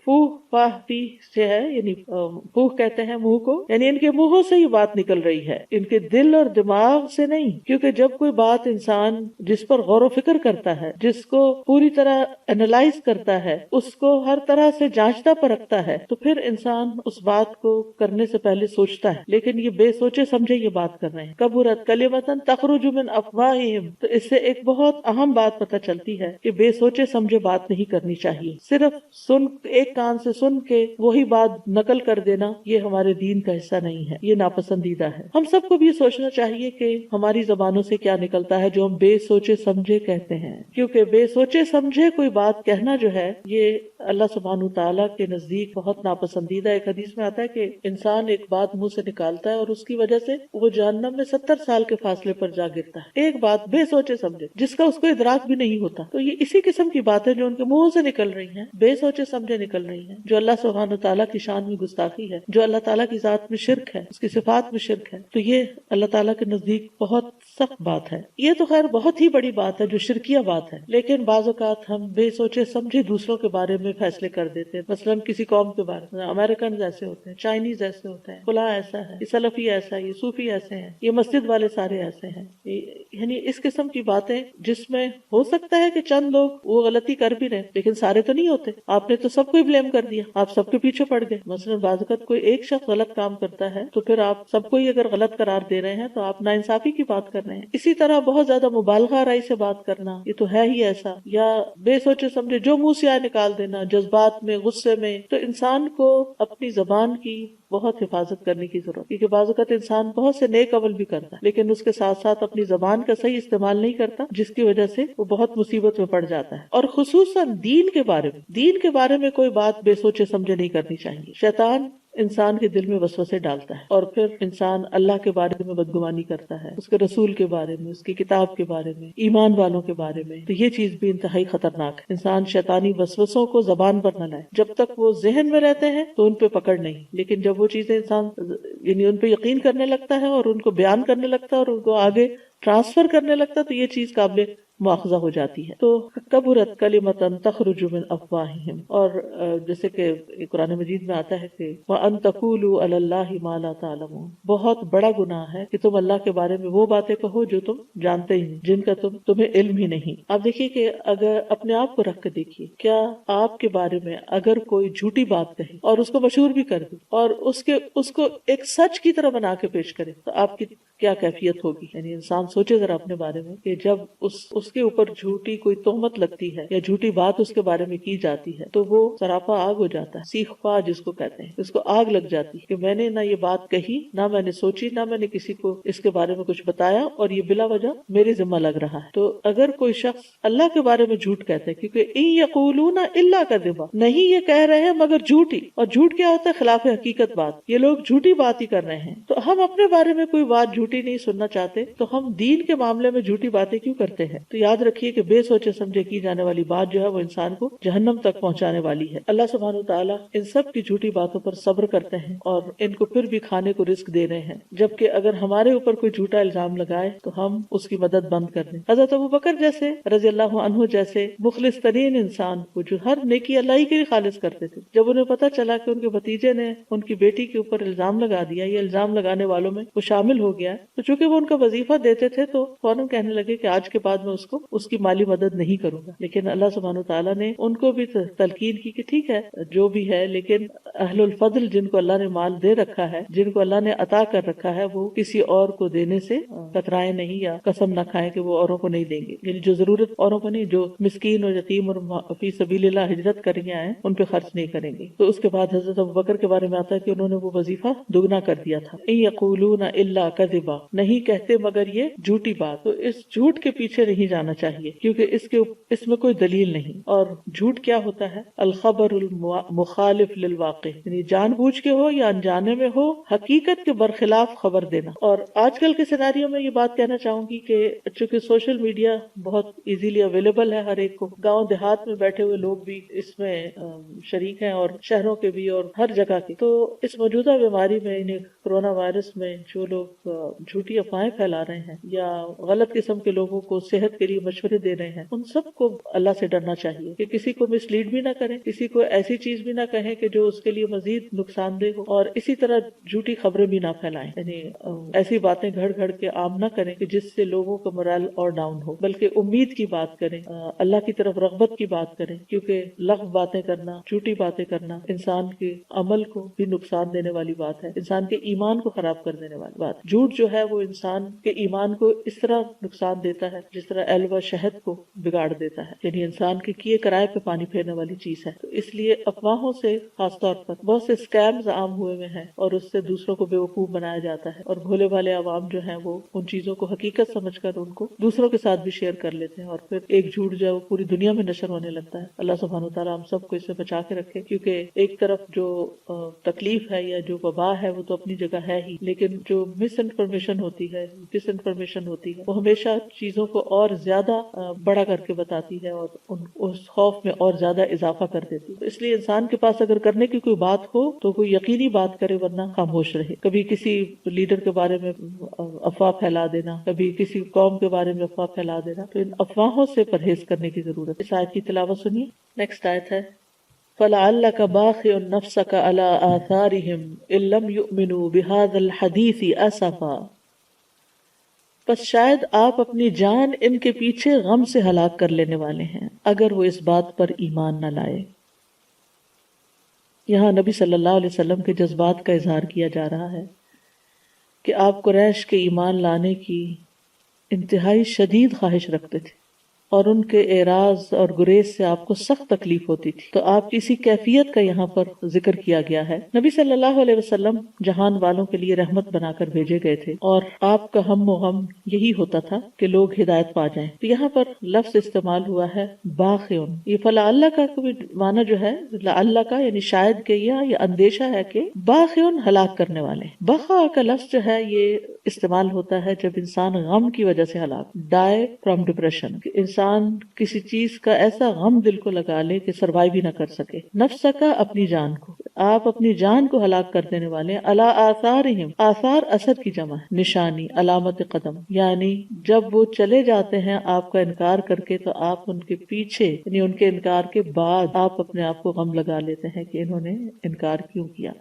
فوہ فاہ فی سے ہے، یعنی فوہ کہتے ہیں منہ کو، یعنی ان کے منہوں سے یہ بات نکل رہی ہے، ان کے دل اور دماغ سے نہیں، کیونکہ جب کوئی بات انسان جس پر غور و فکر کرتا ہے، جس کو پوری طرح انالائز کرتا ہے، اس کو ہر طرح سے جانچتا پرکھتا ہے، تو پھر انسان اس بات کو کرنے سے پہلے سوچتا ہے، لیکن یہ بے سوچے سمجھے یہ بات کر رہے ہیں۔ کبرت کلمۃ تخرج من افواہہم، تو اس سے ایک بہت اہم بات پتہ چلتی ہے کہ بے سوچے سمجھے بات نہیں کرنی چاہیے، صرف ایک کان سے سن کے وہی بات نقل کر دینا یہ ہمارے دین کا حصہ نہیں ہے، یہ ناپسندیدہ ہے۔ ہم سب کو بھی یہ سوچنا چاہیے کہ ہماری زبانوں سے کیا نکلتا ہے جو ہم بے سوچے سمجھے کہتے ہیں، کیونکہ بے سوچے سمجھے کوئی بات کہنا جو ہے یہ اللہ سبحانہ تعالیٰ کے نزدیک بہت ناپسندیدہ۔ ایک حدیث میں آتا ہے کہ انسان ایک بات منہ سے نکالتا ہے اور اس کی وجہ سے وہ جہنم میں 70 سال کے فاصلے پر جا گرتا ہے، ایک بات بے سوچے سمجھے جس کا اس کو ادراک بھی نہیں ہوتا۔ تو یہ اسی قسم کی باتیں جو ان کے منہوں سے نکل رہی ہیں، بے سوچے سمجھے نکل رہی ہیں، جو اللہ سبحانہ تعالیٰ کی شان میں گستاخی ہے، جو اللہ تعالیٰ کی ذات میں شرک ہے، اس کی صفات میں شرک ہے، تو یہ اللہ تعالیٰ کے نزدیک بہت سخت بات ہے۔ یہ تو خیر بہت ہی بڑی بات ہے جو شرکیہ بات ہے، لیکن بعض اوقات ہم بے سوچے سمجھے دوسروں کے بارے میں فیصلے کر دیتے ہیں۔ مثلاً کسی قوم کے بارے میں امریکن ایسے ہوتے ہیں، چائنیز ایسے ہوتے ہیں، فلاں ایسا ہے، یہ سلفی ایسا ہے، یہ صوفی ایسے ہیں، یہ مسجد والے سارے ایسے ہیں، یعنی اس قسم کی باتیں جس میں ہو سکتا ہے کہ چند لوگ وہ غلطی کر بھی رہے لیکن سارے تو نہیں ہوتے۔ آپ نے تو سب کو ہی بلیم کر دیا، آپ سب کے پیچھے پڑ گئے۔ مثلاً بعض اوقات کوئی ایک شخص غلط کام کرتا ہے تو پھر آپ سب کو ہی اگر غلط قرار دے رہے ہیں تو آپ ناانصافی کی بات کر رہے ہیں۔ اسی طرح بہت زیادہ مبالغہ آرائی سے بات کرنا، یہ تو ہے ہی ایسا، یا بے سوچے سمجھے جو منہ سے آئے نکال دینا، جذبات میں، غصے میں، تو انسان کو اپنی زبان کی بہت حفاظت کرنے کی ضرورت، کیونکہ بعض اوقات انسان بہت سے نیک عمل بھی کرتا ہے لیکن اس کے ساتھ ساتھ اپنی زبان کا صحیح استعمال نہیں کرتا، جس کی وجہ سے وہ بہت مصیبت میں پڑ جاتا ہے۔ اور خصوصاً دین کے بارے میں کوئی بات بے سوچے سمجھے نہیں کرنی چاہیے۔ شیطان انسان کے دل میں وسوسے ڈالتا ہے اور پھر انسان اللہ کے بارے میں بدگمانی کرتا ہے، اس کے رسول کے بارے میں، اس کی کتاب کے بارے میں، ایمان والوں کے بارے میں، تو یہ چیز بھی انتہائی خطرناک ہے۔ انسان شیطانی وسوسوں کو زبان پر نہ لائے، جب تک وہ ذہن میں رہتے ہیں تو ان پہ پکڑ نہیں، لیکن جب وہ چیزیں انسان یعنی ان پہ یقین کرنے لگتا ہے اور ان کو بیان کرنے لگتا ہے اور ان کو آگے ٹرانسفر کرنے لگتا ہے تو یہ چیز قابل مواخذہ ہو جاتی ہے۔ تو کبرت کلمۃ تخرج من افواہہم، اور جیسے کہ قرآن مجید میں آتا ہے کہ وَأَن تَقُولُوا عَلَى اللَّهِ مَا لَا تَعْلَمُونَ، بہت بڑا گناہ ہے کہ تم اللہ کے بارے میں وہ باتیں کہو جو تم جانتے ہی نہیں، جن کا تمہیں علم ہی نہیں۔ آپ دیکھیے کہ اگر اپنے آپ کو رکھ کے دیکھیے، کیا آپ کے بارے میں اگر کوئی جھوٹی بات کہے اور اس کو مشہور بھی کر دے اور اس کو ایک سچ کی طرح بنا کے پیش کرے تو آپ کی کیا کیفیت ہوگی؟ یعنی انسان سوچے ذرا اپنے بارے میں کہ جب اس کے اوپر جھوٹی کوئی تہمت لگتی ہے یا جھوٹی بات اس کے بارے میں کی جاتی ہے تو وہ سراپا آگ ہو جاتا ہے، سیخ پا جس کو کہتے ہیں، اس کو آگ لگ جاتی ہے کہ میں نے نہ یہ بات کہی، نہ میں نے سوچی، نہ میں نے کسی کو اس کے بارے میں کچھ بتایا اور یہ بلا وجہ میرے ذمہ لگ رہا ہے۔ تو اگر کوئی شخص اللہ کے بارے میں جھوٹ کہتا ہے، کیونکہ ان یقولون الا کذبا، نہیں یہ کہہ رہے ہیں مگر جھوٹی، اور جھوٹ کیا ہوتا ہے؟ خلاف حقیقت بات، یہ لوگ جھوٹی بات ہی کر رہے ہیں۔ تو ہم اپنے بارے میں کوئی بات جھوٹی نہیں سننا چاہتے تو ہم دین کے معاملے میں جھوٹی باتیں کیوں کرتے ہیں؟ تو یاد رکھیے کہ بے سوچے سمجھے کی جانے والی بات جو ہے وہ انسان کو جہنم تک پہنچانے والی ہے۔ اللہ سبحانہ وتعالیٰ ان سب کی جھوٹی باتوں پر صبر کرتے ہیں اور ان کو پھر بھی کھانے کو رزق دے رہے ہیں، جبکہ اگر ہمارے اوپر کوئی جھوٹا الزام لگائے تو ہم اس کی مدد بند کر دیں۔ حضرت ابوبکر جیسے رضی اللہ عنہ جیسے مخلص ترین انسان کو جو ہر نیکی اللہ ہی کے لیے خالص کرتے تھے، جب انہیں پتا چلا کہ ان کے بھتیجے نے ان کی بیٹی کے اوپر الزام لگا دیا، یہ الزام لگانے والوں میں وہ شامل ہو گیا، تو چونکہ وہ ان کا وظیفہ دیتے تھے تو فوراً کہنے لگے کہ آج کے بعد میں اس کی مالی مدد نہیں کروں گا۔ لیکن اللہ سبحانہ وتعالیٰ نے ان کو بھی تلقین کی کہ ٹھیک ہے جو بھی ہے، لیکن اہل الفضل جن کو اللہ نے مال دے رکھا ہے، جن کو اللہ نے عطا کر رکھا ہے، وہ کسی اور کو دینے سے کترائے نہیں یا قسم نہ کھائیں کہ وہ اوروں کو نہیں دیں گے، یعنی جو ضرورت اوروں کو نہیں، جو مسکین اور یتیم اور فی سبیل اللہ ہجرت کر کے آئے ان پہ خرچ نہیں کریں گے۔ تو اس کے بعد حضرت ابوبکر کے بارے میں آتا ہے کہ انہوں نے وہ وظیفہ دگنا کر دیا تھا۔ ان یقولون الا کذبا، نہیں کہتے مگر یہ جھوٹی بات۔ تو اس جھوٹ کے پیچھے نہیں جانا چاہیے کیونکہ اس میں کوئی دلیل نہیں۔ اور جھوٹ کیا ہوتا ہے؟ الخبر المخالف للواقع، یعنی جان بوجھ کے ہو یا انجانے میں ہو حقیقت کے برخلاف خبر دینا۔ اور آج کل کے سیناریو میں یہ بات کہنا چاہوں گی کہ چونکہ سوشل میڈیا بہت ایزیلی اویلیبل ہے ہر ایک کو، گاؤں دیہات میں بیٹھے ہوئے لوگ بھی اس میں شریک ہیں اور شہروں کے بھی اور ہر جگہ کے، تو اس موجودہ بیماری میں انہیں کرونا وائرس میں جو لوگ جھوٹی افواہیں پھیلا رہے ہیں یا غلط قسم کے لوگوں کو صحت کے لیے مشورے دے رہے ہیں، ان سب کو اللہ سے ڈرنا چاہیے کہ کسی کو مس لیڈ بھی نہ کریں، کسی کو ایسی چیز بھی نہ کہیں کہ جو اس کے لیے مزید نقصان دہ ہو، اور اسی طرح جھوٹی خبریں بھی نہ پھیلائیں، یعنی ایسی باتیں گھڑ گھڑ کے عام نہ کریں کہ جس سے لوگوں کا morale اور ڈاؤن ہو، بلکہ امید کی بات کریں، اللہ کی طرف رغبت کی بات کریں، کیونکہ لغو باتیں کرنا، جھوٹی باتیں کرنا انسان کے عمل کو بھی نقصان دینے والی بات ہے، انسان کے ایمان کو خراب کر دینے والی بات۔ جھوٹ جو ہے وہ انسان کے ایمان کو اس طرح نقصان دیتا ہے جس طرح ایلوا شہد کو بگاڑ دیتا ہے، یعنی انسان کے کیے کرائے پہ پانی پھیرنے والی چیز ہے۔ تو اس لیے افواہوں سے خاص طور پر بہت سے اسکیمز عام ہوئے ہوئے ہیں اور اس سے دوسروں کو بیوقوف بنایا جاتا ہے، اور بھولے والے عوام جو ہیں وہ ان چیزوں کو حقیقت سمجھ کر ان کو دوسروں کے ساتھ بھی شیئر کر لیتے ہیں، اور پھر ایک جھوٹ جو ہے وہ پوری دنیا میں نشر ہونے لگتا ہے۔ اللہ سبحانہ وتعالیٰ ہم سب کو اس سے بچا کے رکھے، کیونکہ ایک طرف جو تکلیف ہے یا جو وبا ہے وہ تو اپنی جگہ ہے ہی، لیکن جو مس انفارمیشن انفارمیشن ہوتی ہے، ڈس انفارمیشن ہوتی ہے، وہ ہمیشہ چیزوں کو اور زیادہ بڑا کر کے بتاتی ہے اور اس خوف میں اور زیادہ اضافہ کر دیتی ہے. اس لیے انسان کے پاس اگر کرنے کی کوئی بات ہو تو کوئی یقینی بات کرے، ورنہ خاموش رہے. کبھی کسی لیڈر کے بارے میں افواہ پھیلا دینا، کبھی کسی قوم کے بارے میں افواہ پھیلا دینا، تو ان افواہوں سے پرہیز کرنے کی ضرورت ہے. اس آیت کی تلاوت سنیے. نیکسٹ آیت ہے فَلَعَلَّكَ بَاخِعٌ نَفْسَكَ عَلَىٰ آثَارِهِمْ إِن لَّمْ يُؤْمِنُوا بِهَٰذَا الْحَدِيثِ أَسَفًا. پس شاید آپ اپنی جان ان کے پیچھے غم سے ہلاک کر لینے والے ہیں اگر وہ اس بات پر ایمان نہ لائے. یہاں نبی صلی اللہ علیہ وسلم کے جذبات کا اظہار کیا جا رہا ہے کہ آپ قریش کے ایمان لانے کی انتہائی شدید خواہش رکھتے تھے اور ان کے اعراض اور گریز سے آپ کو سخت تکلیف ہوتی تھی. تو آپ کی اسی کیفیت کا یہاں پر ذکر کیا گیا ہے. نبی صلی اللہ علیہ وسلم جہان والوں کے لیے رحمت بنا کر بھیجے گئے تھے اور آپ کا ہم و غم یہی ہوتا تھا کہ لوگ ہدایت پا جائیں. تو یہاں پر لفظ استعمال ہوا ہے باخعن. یہ فلعل کا کوئی معنی جو ہے لعل کا یعنی شاید کہ یہ اندیشہ ہے کہ باخعن ہلاک کرنے والے. بخا کا لفظ جو ہے یہ استعمال ہوتا ہے جب انسان غم کی وجہ سے ہلاک، ڈائی فرام ڈپریشن، انسان کسی چیز کا ایسا غم دل کو لگا لے کہ سروائیو بھی نہ کر سکے. نفس کا اپنی جان کو، آپ اپنی جان کو ہلاک کر دینے والے. علی آثارہم، آثار اثر کی جمع ہے، نشانی، علامت قدم. یعنی جب وہ چلے جاتے ہیں آپ کا انکار کر کے تو آپ ان کے پیچھے یعنی ان کے انکار کے بعد آپ اپنے آپ کو غم لگا لیتے ہیں کہ انہوں نے انکار کیوں کیا.